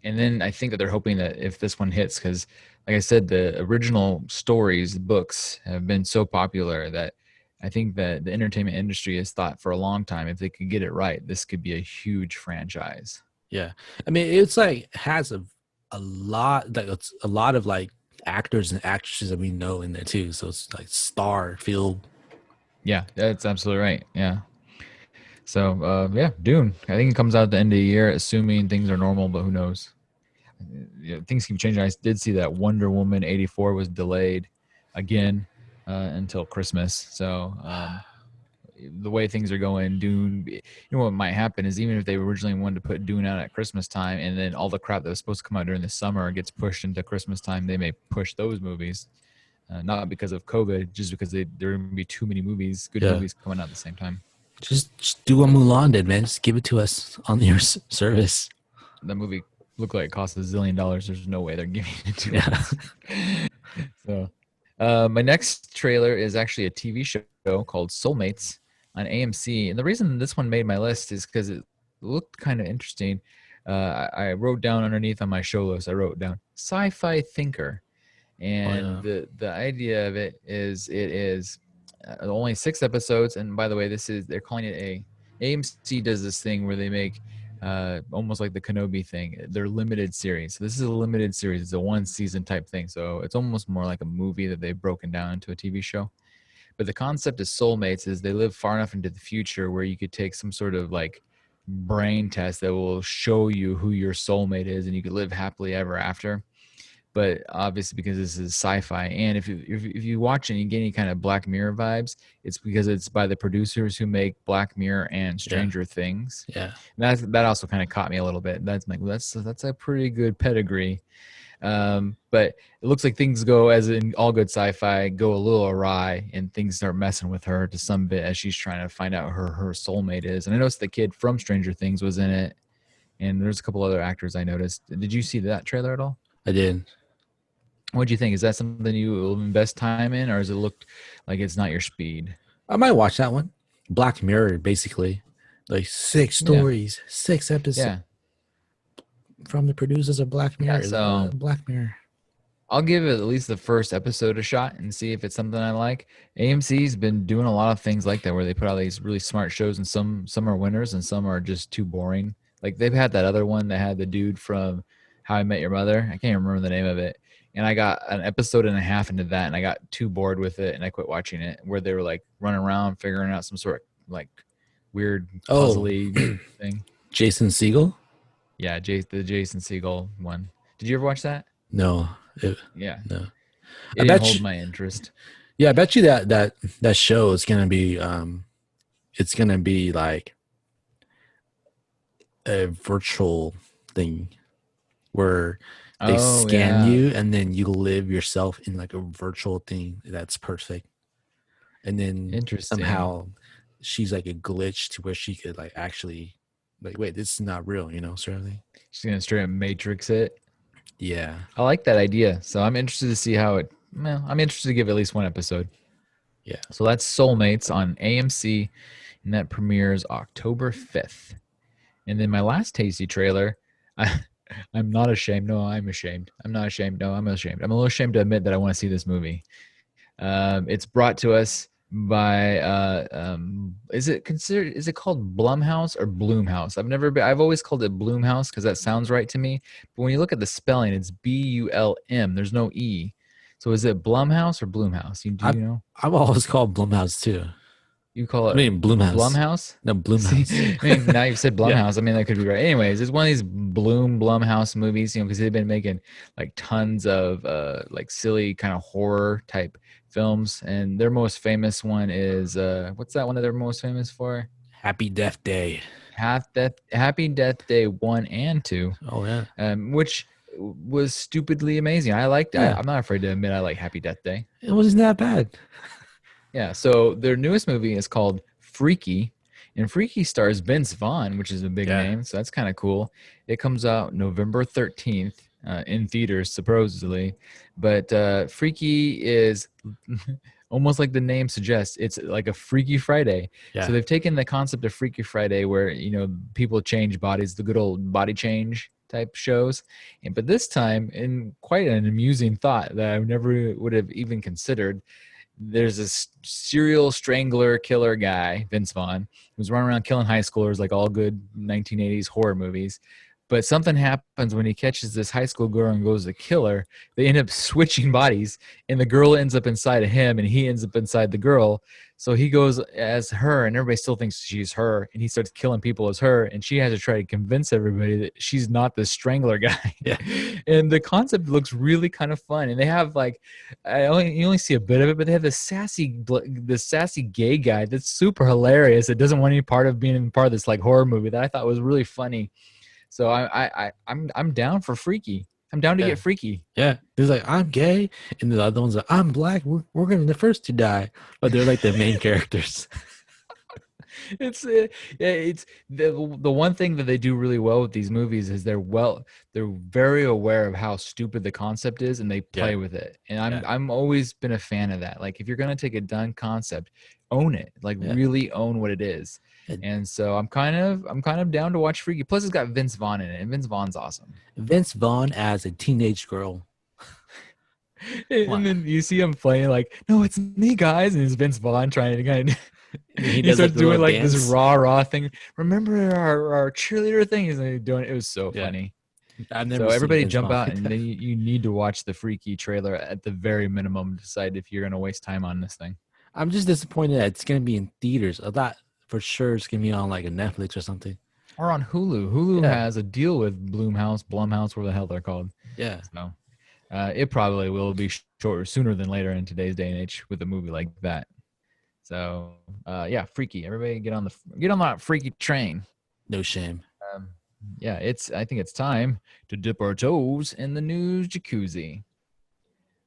B: And then I think that they're hoping that if this one hits, because like I said, the original stories, the books have been so popular that I think that the entertainment industry has thought for a long time, if they could get it right, this could be a huge franchise.
C: Yeah. I mean, it's like has a lot, like it's a lot of like actors and actresses that we know in there too. So it's like star filled.
B: Yeah, that's absolutely right. Yeah. So yeah, Dune. I think it comes out at the end of the year, assuming things are normal, but who knows? Things keep changing. I did see that Wonder Woman 84 was delayed again until Christmas. So the way things are going, Dune, what might happen is even if they originally wanted to put Dune out at Christmas time, and then all the crap that was supposed to come out during the summer gets pushed into Christmas time, they may push those movies. Not because of COVID, just because there are going to be too many movies, good movies coming out at the same time.
C: Just do what Mulan did, man. Just give it to us on your service.
B: That movie looked like it cost $1 zillion. There's no way they're giving it to us. So, my next trailer is actually a TV show called Soulmates on AMC, and the reason this one made my list is because it looked kind of interesting. I wrote down underneath on my show list, I wrote down sci-fi thinker, and the idea of it is only 6 episodes. And by the way, they're calling it AMC does this thing where they make almost like the Kenobi thing. They're limited series. So this is a limited series. It's a 1-season type thing. So it's almost more like a movie that they've broken down into a TV show. But the concept of soulmates is they live far enough into the future where you could take some sort of like brain test that will show you who your soulmate is, and you could live happily ever after. But obviously, because this is sci-fi, and if you watch and you get any kind of Black Mirror vibes, it's because it's by the producers who make Black Mirror and Stranger Things.
C: Yeah,
B: and that also kind of caught me a little bit. That's like that's a pretty good pedigree. But it looks like things go, as in all good sci-fi, go a little awry, and things start messing with her to some bit as she's trying to find out who her soulmate is. And I noticed the kid from Stranger Things was in it, and there's a couple other actors I noticed. Did you see that trailer at all?
C: I did.
B: What do you think? Is that something you will invest time in, or does it look like it's not your speed?
C: I might watch that one. Black Mirror, basically, like 6 stories, 6 episodes from the producers of Black Mirror.
B: Yeah, so
C: Black Mirror.
B: I'll give it at least the first episode a shot and see if it's something I like. AMC's been doing a lot of things like that, where they put out these really smart shows, and some are winners and some are just too boring. Like they've had that other one that had the dude from How I Met Your Mother. I can't remember the name of it. And I got an episode and a half into that, and I got too bored with it, and I quit watching it. Where they were like running around figuring out some sort of like weird puzzly thing.
C: Jason Segel?
B: Yeah, the Jason Segel one. Did you ever watch that?
C: No.
B: No. It didn't hold my interest.
C: Yeah, I bet you that show is gonna be it's gonna be like a virtual thing where they scan you, and then you live yourself in like a virtual thing that's perfect. And then somehow she's like a glitch to where she could like actually like, wait, this is not real, sort of thing.
B: She's gonna straight up Matrix it.
C: Yeah.
B: I like that idea. So I'm interested to see how I'm interested to give at least one episode.
C: Yeah.
B: So that's Soulmates on AMC, and that premieres October 5th. And then my last tasty trailer, I'm not ashamed. No, I'm ashamed. I'm not ashamed. No, I'm ashamed. I'm a little ashamed to admit that I want to see this movie. It's brought to us by is it called Blumhouse or Bloomhouse? I've always called it Bloomhouse because that sounds right to me. But when you look at the spelling, it's Bulm. There's no E. So is it Blumhouse or Bloomhouse? Do you know?
C: I've always called Blumhouse too.
B: You call it
C: Bloomhouse.
B: Blumhouse?
C: No, Bloomhouse.
B: See, I mean, now you've said
C: Yeah.
B: Blumhouse. I mean, that could be right. Anyways, it's one of these Blumhouse movies, because they've been making like tons of like silly kind of horror type films. And their most famous one is what's that one that they're most famous for?
C: Happy Death Day.
B: Happy Death Day 1 and 2.
C: Oh yeah.
B: Which was stupidly amazing. I liked it.
C: Yeah.
B: I'm not afraid to admit I like Happy Death Day.
C: It wasn't that bad.
B: Yeah, so their newest movie is called Freaky, and Freaky stars Vince Vaughn, which is a big name, so that's kind of cool. It comes out November 13th in theaters, supposedly, but Freaky is almost like the name suggests. It's like a Freaky Friday.
C: Yeah.
B: So they've taken the concept of Freaky Friday where, people change bodies, the good old body change type shows, but this time, in quite an amusing thought that I never would have even considered, there's this serial strangler killer guy, Vince Vaughn, who's running around killing high schoolers like all good 1980s horror movies. But something happens when he catches this high school girl and goes to kill her. They end up switching bodies, and the girl ends up inside of him, and he ends up inside the girl. So he goes as her, and everybody still thinks she's her, and he starts killing people as her, and she has to try to convince everybody that she's not the strangler guy.
C: Yeah.
B: And the concept looks really kind of fun, and they have like, you only see a bit of it, but they have this sassy gay guy that's super hilarious. That doesn't want any part of being part of this like horror movie that I thought was really funny. So I'm down for Freaky. I'm down to get freaky.
C: Yeah. He's like, I'm gay. And the other one's like, I'm black. We're going to be the first to die. But they're like the main characters.
B: It's the one thing that they do really well with these movies is they're very aware of how stupid the concept is, and they play with it. And I'm always been a fan of that. Like, if you're going to take a done concept, own it. Like, really own what it is. And so I'm kind of down to watch Freaky. Plus, it's got Vince Vaughn in it, and Vince Vaughn's awesome.
C: Vince Vaughn as a teenage girl.
B: And then you see him playing like, no, it's me, guys, and it's Vince Vaughn trying to kind of. He starts doing like this raw thing. Remember our cheerleader thing? He's doing it. It was so funny.
C: I've never
B: so everybody jump
C: Vaughn.
B: out, and then you need to watch the Freaky trailer at the very minimum. Decide if you're going to waste time on this thing.
C: I'm just disappointed that it's going to be in theaters. I thought for sure it's going to be on like a Netflix or something.
B: Or on Hulu. Hulu has a deal with Blumhouse, whatever the hell they're called.
C: Yeah.
B: So it probably will be sooner than later in today's day and age with a movie like that. So Freaky. Everybody get on that Freaky train.
C: No shame.
B: I think it's time to dip our toes in the news jacuzzi.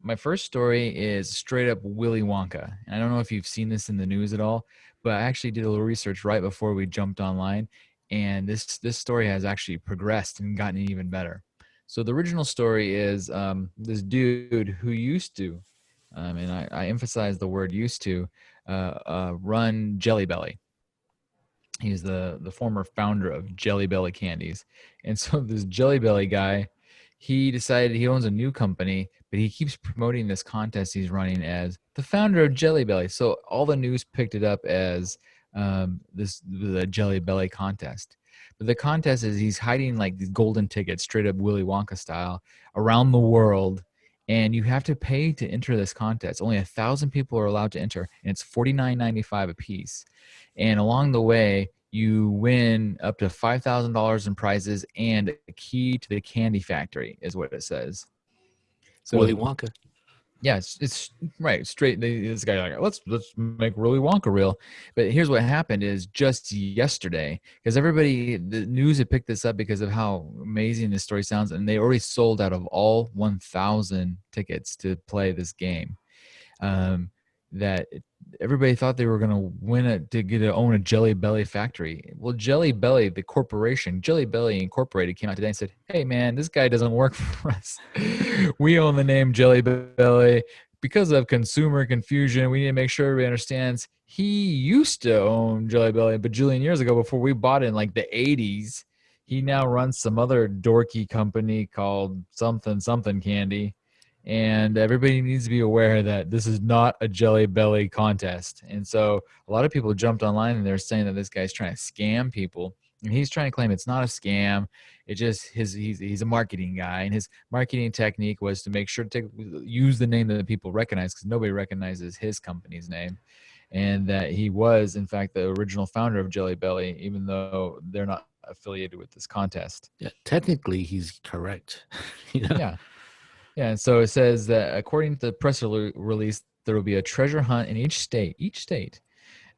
B: My first story is straight up Willy Wonka. And I don't know if you've seen this in the news at all, but I actually did a little research right before we jumped online, and this story has actually progressed and gotten even better. So the original story is this dude who used to, and I emphasize the word used to, run Jelly Belly. He's the former founder of Jelly Belly Candies. And so this Jelly Belly guy, he decided he owns a new company, but he keeps promoting this contest he's running as the founder of Jelly Belly. So all the news picked it up as the Jelly Belly contest. But the contest is he's hiding like these golden tickets, straight up Willy Wonka style, around the world. And you have to pay to enter this contest. Only 1,000 people are allowed to enter, and it's $49.95 a piece. And along the way, you win up to $5,000 in prizes and a key to the candy factory, is what it says. So
C: Willy Wonka.
B: Yeah, it's right. Straight. This guy like, let's make Willy Wonka real. But here's what happened: is just yesterday, because the news had picked this up because of how amazing this story sounds, and they already sold out of all 1,000 tickets to play this game. That everybody thought they were going to win it to get to own a Jelly Belly factory. Well, Jelly Belly, the corporation, Jelly Belly Incorporated, came out today and said, "Hey, man, this guy doesn't work for us. We own the name Jelly Belly. Because of consumer confusion, we need to make sure everybody understands he used to own Jelly Belly a bajillion years ago before we bought it in like the 80s. he now runs some other dorky company called something candy. And everybody needs to be aware that this is not a Jelly Belly contest. And so a lot of people jumped online and they're saying that this guy's trying to scam people. And he's trying to claim it's not a scam. It just he's a marketing guy, and his marketing technique was to make sure to use the name that people recognize, because nobody recognizes his company's name, and that he was in fact the original founder of Jelly Belly, even though they're not affiliated with this contest.
C: Yeah, technically he's correct.
B: Yeah. Yeah, and so it says that according to the press release, there will be a treasure hunt in each state,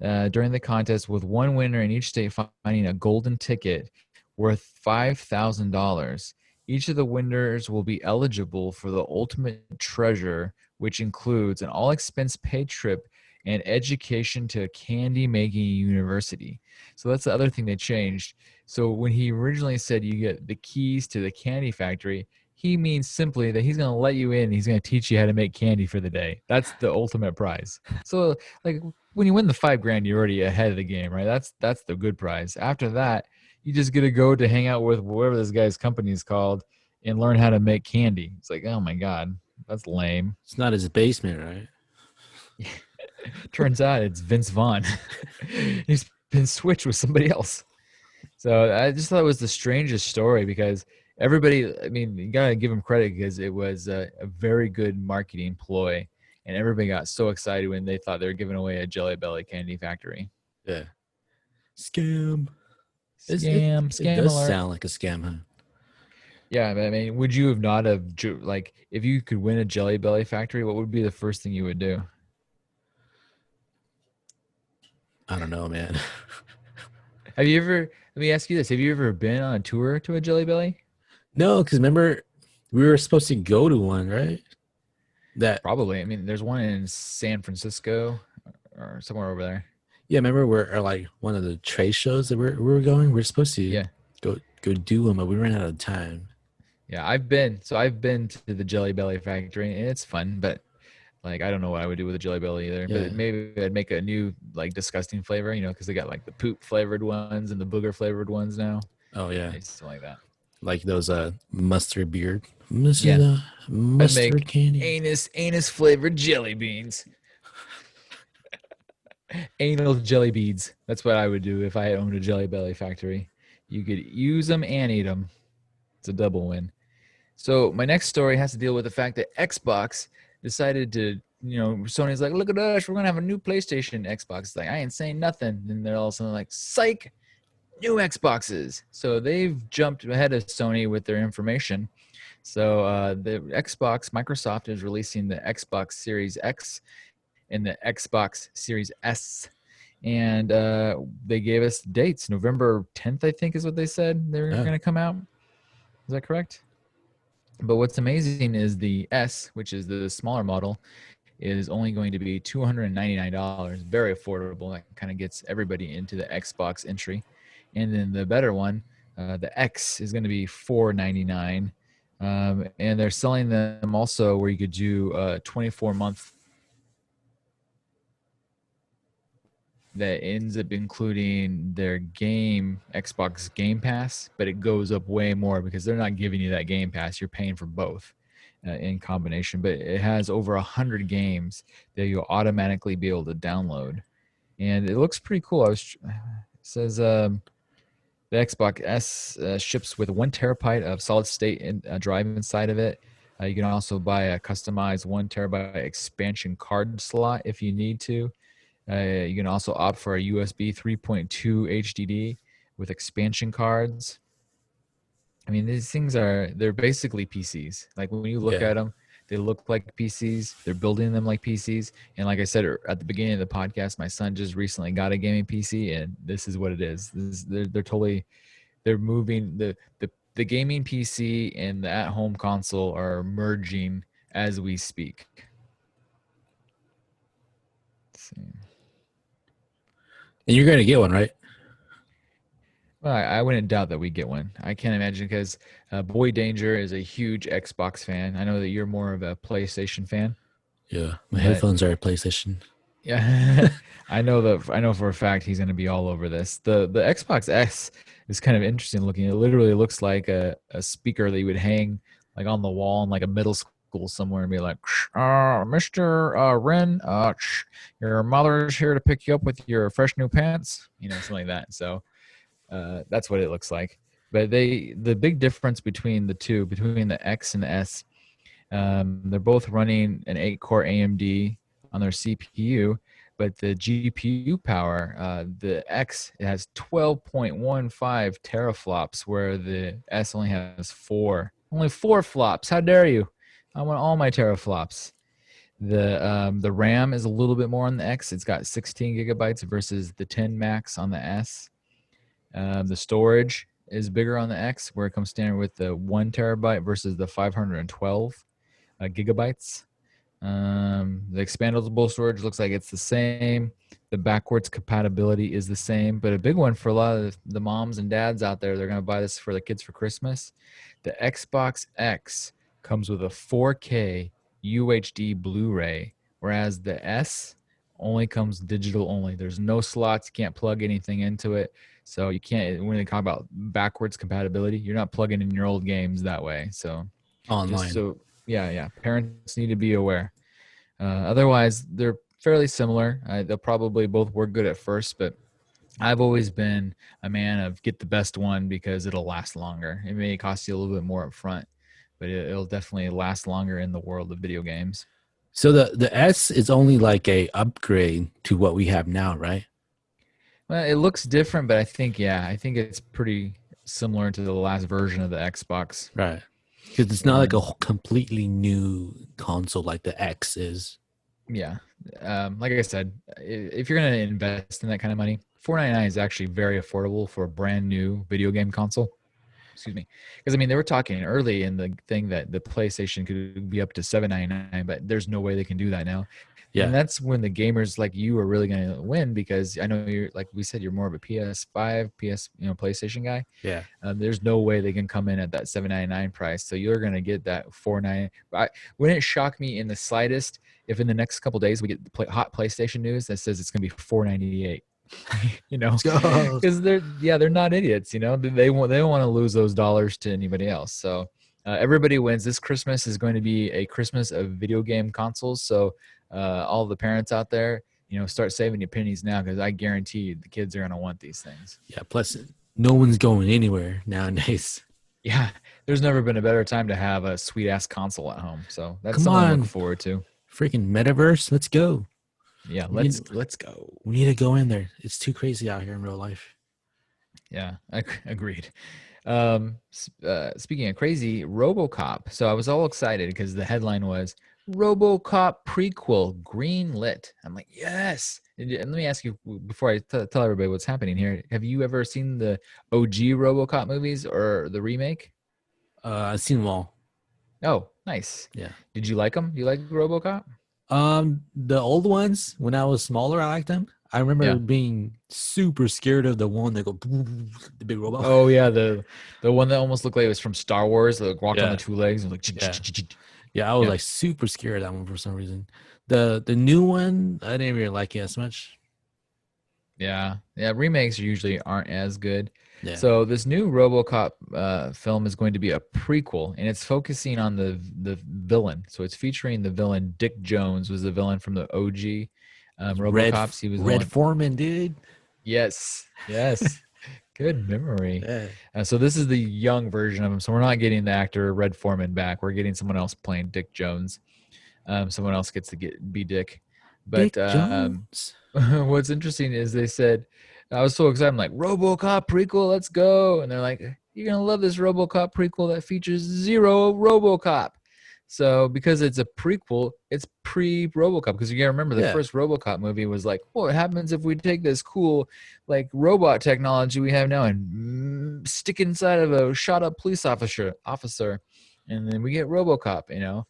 B: during the contest, with one winner in each state finding a golden ticket worth $5,000. Each of the winners will be eligible for the ultimate treasure, which includes an all-expense paid trip and education to a candy making university. So that's the other thing they changed. So when he originally said you get the keys to the candy factory, he means simply that he's going to let you in and he's going to teach you how to make candy for the day. That's the ultimate prize. So like when you win the $5,000, you're already ahead of the game, right? That's the good prize. After that, you just get to go to hang out with whatever this guy's company is called and learn how to make candy. It's like, oh my God, that's lame.
C: It's not his basement, right?
B: Turns out it's Vince Vaughn. He's been switched with somebody else. So I just thought it was the strangest story, because everybody, I mean, you got to give him credit, because it was a very good marketing ploy. And everybody got so excited when they thought they were giving away a Jelly Belly candy factory.
C: Yeah. Scam.
B: Scam
C: It does
B: alert.
C: sound like a scam, huh?
B: Yeah, but I mean, would you have not have, like, if you could win a Jelly Belly factory, what would be the first thing you would do?
C: I don't know, man.
B: Have you ever, let me ask you this, have you ever been on a tour to a Jelly Belly?
C: No, because remember, we were supposed to go to one, right? That
B: Probably. I mean, there's one in San Francisco or somewhere over there.
C: Yeah, remember we're like one of the trade shows that we were going. We are supposed to go do them, but we ran out of time.
B: Yeah, I've been to the Jelly Belly factory, and it's fun, but like I don't know what I would do with a Jelly Belly either.
C: Yeah.
B: But maybe I'd make a new like disgusting flavor, because they got like the poop flavored ones and the booger flavored ones now.
C: Oh yeah,
B: Something like that.
C: Like those mustard beard.
B: Yeah.
C: Mustard
B: make
C: candy.
B: Anus flavored jelly beans. Anal jelly beads. That's what I would do if I owned a Jelly Belly factory. You could use them and eat them. It's a double win. So my next story has to deal with the fact that Xbox decided to, Sony's like, look at us, we're going to have a new PlayStation. Xbox is like, I ain't saying nothing. And they're all of a sudden like, psych, new Xboxes. So they've jumped ahead of Sony with their information. So the Microsoft is releasing the Xbox Series X and the Xbox Series S. And they gave us dates. November 10th, I think is what they said they were going to come out. Is that correct? But what's amazing is the S, which is the smaller model, is only going to be $299. Very affordable. That kind of gets everybody into the Xbox entry. And then the better one, the X, is going to be $499. And they're selling them also where you could do a 24-month that ends up including their Xbox Game Pass, but it goes up way more because they're not giving you that Game Pass. You're paying for both in combination, but it has over 100 games that you'll automatically be able to download. And it looks pretty cool. It says the Xbox S ships with 1 terabyte of solid state drive inside of it. You can also buy a customized 1 terabyte expansion card slot if you need to. You can also opt for a USB 3.2 HDD with expansion cards. I mean, these things they're basically PCs. Like when you look at them, they look like PCs. They're building them like PCs. And like I said at the beginning of the podcast, my son just recently got a gaming PC, and this is what it is. They're moving the gaming PC and the at-home console are merging as we speak. Let's see.
C: And you're going to get one, right?
B: Well, I wouldn't doubt that we get one. I can't imagine, because Boy Danger is a huge Xbox fan. I know that you're more of a PlayStation fan.
C: Yeah, my headphones are a PlayStation.
B: Yeah, I know for a fact he's going to be all over this. The Xbox S, is kind of interesting looking. It literally looks like a speaker that you would hang like on the wall in like a middle school somewhere and be like, Mr. Wren, your mother's here to pick you up with your fresh new pants, something like that. So that's what it looks like. But the big difference between the two, between the X and the S, they're both running an 8-core AMD on their CPU, but the GPU power, the X, it has 12.15 teraflops, where the S only has 4. Only 4 flops. How dare you? I want all my teraflops. The RAM is a little bit more on the X. It's got 16 gigabytes versus the 10 max on the S. The storage is bigger on the X, where it comes standard with the 1 terabyte versus the 512 gigabytes. The expandable storage looks like it's the same. The backwards compatibility is the same, but a big one for a lot of the moms and dads out there, they're going to buy this for the kids for Christmas. The Xbox X comes with a 4K UHD Blu-ray, whereas the S only comes digital only. There's no slots, you can't plug anything into it. So you can't, when they talk about backwards compatibility, you're not plugging in your old games that way. So
C: online.
B: Yeah. Parents need to be aware. Otherwise, they're fairly similar. They'll probably both work good at first, but I've always been a man of get the best one because it'll last longer. It may cost you a little bit more up front, but it'll definitely last longer in the world of video games.
C: So the S is only like a upgrade to what we have now, right?
B: Well, it looks different, but I think it's pretty similar to the last version of the Xbox.
C: Right. Because it's not like a completely new console like the X is.
B: Yeah. Like I said, if you're going to invest in that kind of money, $499 is actually very affordable for a brand new video game console. Excuse me. Because, I mean, they were talking early in the thing that the PlayStation could be up to $799, but there's no way they can do that now. Yeah. And that's when the gamers like you are really going to win, because I know you're, like we said, you're more of a PS5, PlayStation guy.
C: Yeah.
B: There's no way they can come in at that $799 price. So you're going to get that $499. Wouldn't it shock me in the slightest if in the next couple of days we get hot PlayStation news that says it's going to be $498? Because they're not idiots. They don't want to lose those dollars to anybody else. So everybody wins. This Christmas is going to be a Christmas of video game consoles. So all the parents out there, start saving your pennies now, because I guarantee you the kids are going to want these things.
C: Yeah. Plus, no one's going anywhere nowadays.
B: Yeah, there's never been a better time to have a sweet ass console at home. So that's something to look forward to.
C: Freaking metaverse, let's go.
B: Yeah, let's go.
C: We need to go in there. It's too crazy out here in real life.
B: Yeah, agreed. Speaking of crazy, RoboCop. So I was all excited because the headline was RoboCop prequel greenlit. I'm like, yes. And let me ask you before I tell everybody what's happening here. Have you ever seen the OG RoboCop movies or the remake?
C: I've seen them all.
B: Oh, nice.
C: Yeah.
B: Did you like them? You like RoboCop?
C: The old ones, when I was smaller, I liked them. I remember being super scared of the one that go the big robot.
B: Oh yeah, the one that almost looked like it was from Star Wars, that walked on the two legs and like
C: I was like super scared of that one for some reason. The new one, I didn't really like it as much.
B: Yeah, remakes usually aren't as good.
C: Yeah.
B: So this new RoboCop film is going to be a prequel, and it's focusing on the villain. So it's featuring the villain. Dick Jones was the villain from the OG RoboCops. He was
C: Red Foreman, dude.
B: Yes. Good memory.
C: Yeah.
B: So this is the young version of him. So we're not getting the actor Red Foreman back. We're getting someone else playing Dick Jones. Someone else gets to be Dick. But
C: Dick Jones.
B: What's interesting is they said, I was so excited. I'm like, RoboCop prequel, let's go. And they're like, you're going to love this RoboCop prequel that features zero RoboCop. So because it's a prequel, it's pre-RoboCop. Because you got to remember the first RoboCop movie was like, what happens if we take this cool like robot technology we have now and stick inside of a shot-up police officer, and then we get RoboCop,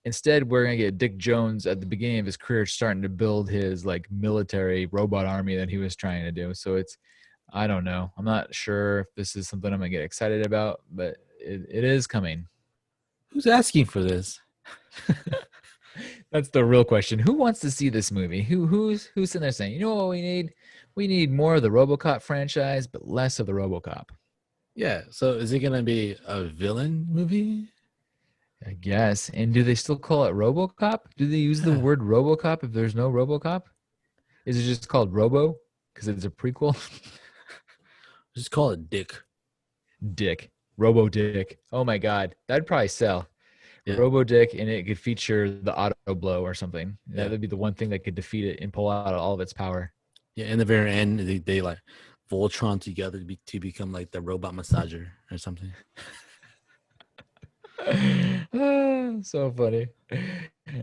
B: Instead, we're going to get Dick Jones at the beginning of his career starting to build his like military robot army that he was trying to do. So I don't know. I'm not sure if this is something I'm going to get excited about, but it is coming.
C: Who's asking for this?
B: That's the real question. Who wants to see this movie? Who's sitting there saying, you know what we need? We need more of the RoboCop franchise, but less of the RoboCop.
C: Yeah. So is it gonna be a villain movie?
B: I guess. And do they still call it RoboCop? Do they use the word RoboCop if there's no RoboCop? Is it just called Robo because it's a prequel?
C: Just call it Dick.
B: Dick. Robo Dick. Oh my God, that'd probably sell. Yeah. Robo Dick, and it could feature the auto blow or something. Yeah. That would be the one thing that could defeat it and pull out all of its power.
C: Yeah, in the very end, they like Voltron together to become like the robot massager or something.
B: So funny.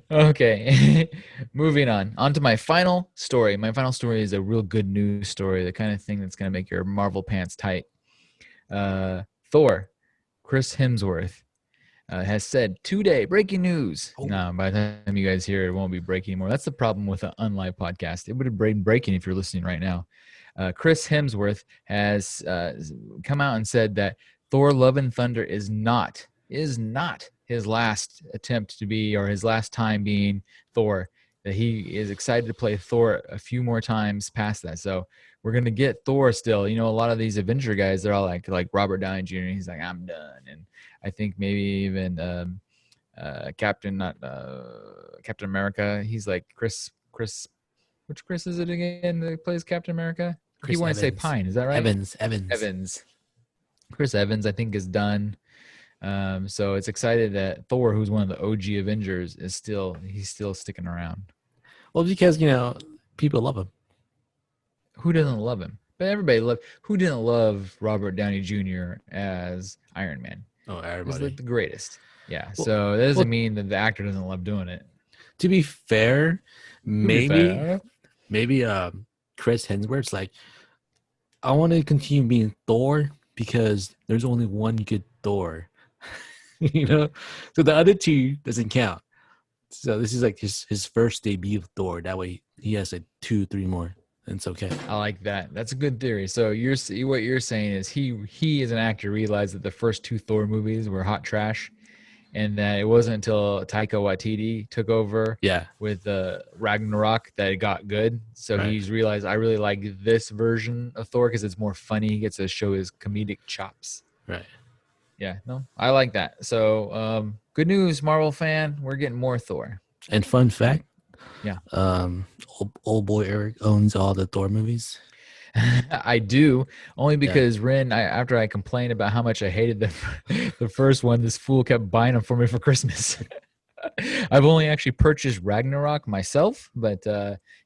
B: Okay. Moving on to my final story. My final story is a real good news story, the kind of thing that's going to make your Marvel pants tight. Thor, Chris Hemsworth, has said today, breaking news. Oh. No, by the time you guys hear it, it won't be breaking anymore. That's the problem with an unlive podcast. It would have been breaking if you're listening right now. Chris Hemsworth has come out and said that Thor Love and Thunder is not his last attempt to be, or his last time being Thor, that he is excited to play Thor a few more times past that. So we're going to get Thor still. You know, a lot of these Avenger guys, they're all like Robert Downey Jr. He's like, I'm done. And I think maybe even Captain America. He's like Chris. Which Chris is it again that plays Captain America?
C: Chris
B: He wants to say Pine. Is that right?
C: Evans.
B: Chris Evans, I think, is done. So it's excited that Thor, who's one of the OG Avengers, he's still sticking around.
C: Well, because people love him.
B: Who doesn't love him? But everybody who didn't love Robert Downey Jr. as Iron Man?
C: Oh, everybody.
B: He's like the greatest. Yeah. Well, so that doesn't mean that the actor doesn't love doing it.
C: To be fair, maybe Chris Hemsworth's like, I want to continue being Thor because there's only one good Thor. So the other two doesn't count. So this is like his first debut of Thor. That way he has like 2-3 more, and it's okay.
B: I like that. That's a good theory. So what you're saying is he as an actor realized that the first 2 Thor movies were hot trash, and that it wasn't until Taika Waititi took over with Ragnarok that it got good. So he's realized, I really like this version of Thor because it's more funny. He gets to show his comedic chops.
C: Right.
B: Yeah, no, I like that. So good news, Marvel fan. We're getting more Thor.
C: And fun fact.
B: Yeah.
C: Old boy Eric owns all the Thor movies.
B: I do, only because Rin, after I complained about how much I hated the first one, this fool kept buying them for me for Christmas. I've only actually purchased Ragnarok myself, but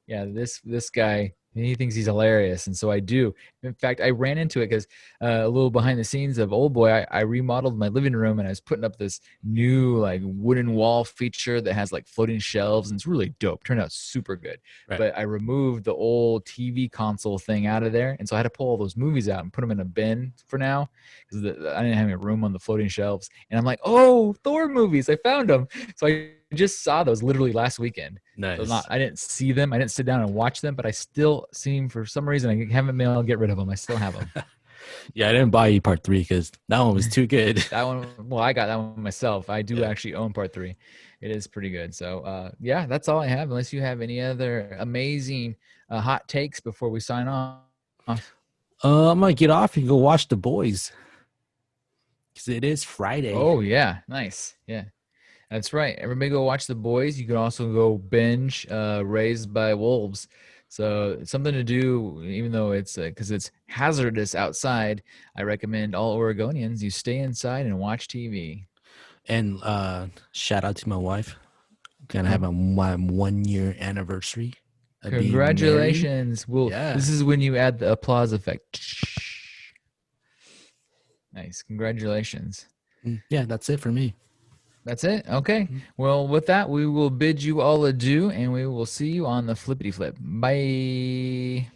B: this guy, he thinks he's hilarious, and so I do. In fact, I ran into it because a little behind the scenes of Old Boy, I remodeled my living room, and I was putting up this new like wooden wall feature that has like floating shelves, and it's really dope. Turned out super good. Right. But I removed the old TV console thing out of there, and so I had to pull all those movies out and put them in a bin for now because I didn't have any room on the floating shelves. And I'm like, oh, Thor movies, I found them. So I just saw those literally last weekend.
C: Nice.
B: So I didn't see them. I didn't sit down and watch them, but I still see them for some reason. I haven't been able to get rid of them. I still have them.
C: Yeah, I didn't buy you part 3 because that one was too good.
B: That one, well, I got that one myself. I do actually own part 3. It is pretty good. So, that's all I have. Unless you have any other amazing hot takes before we sign off.
C: I'm gonna get off and go watch The Boys because it is Friday.
B: Oh yeah, nice. Yeah. That's right. Everybody go watch The Boys. You can also go binge Raised by Wolves. So it's something to do, even though it's because it's hazardous outside. I recommend all Oregonians, you stay inside and watch TV.
C: And shout out to my wife. Gonna have my 1-year anniversary.
B: Congratulations. This is when you add the applause effect. Nice. Congratulations.
C: Yeah, that's it for me.
B: That's it? Okay. Well, with that, we will bid you all adieu, and we will see you on the flippity flip. Bye.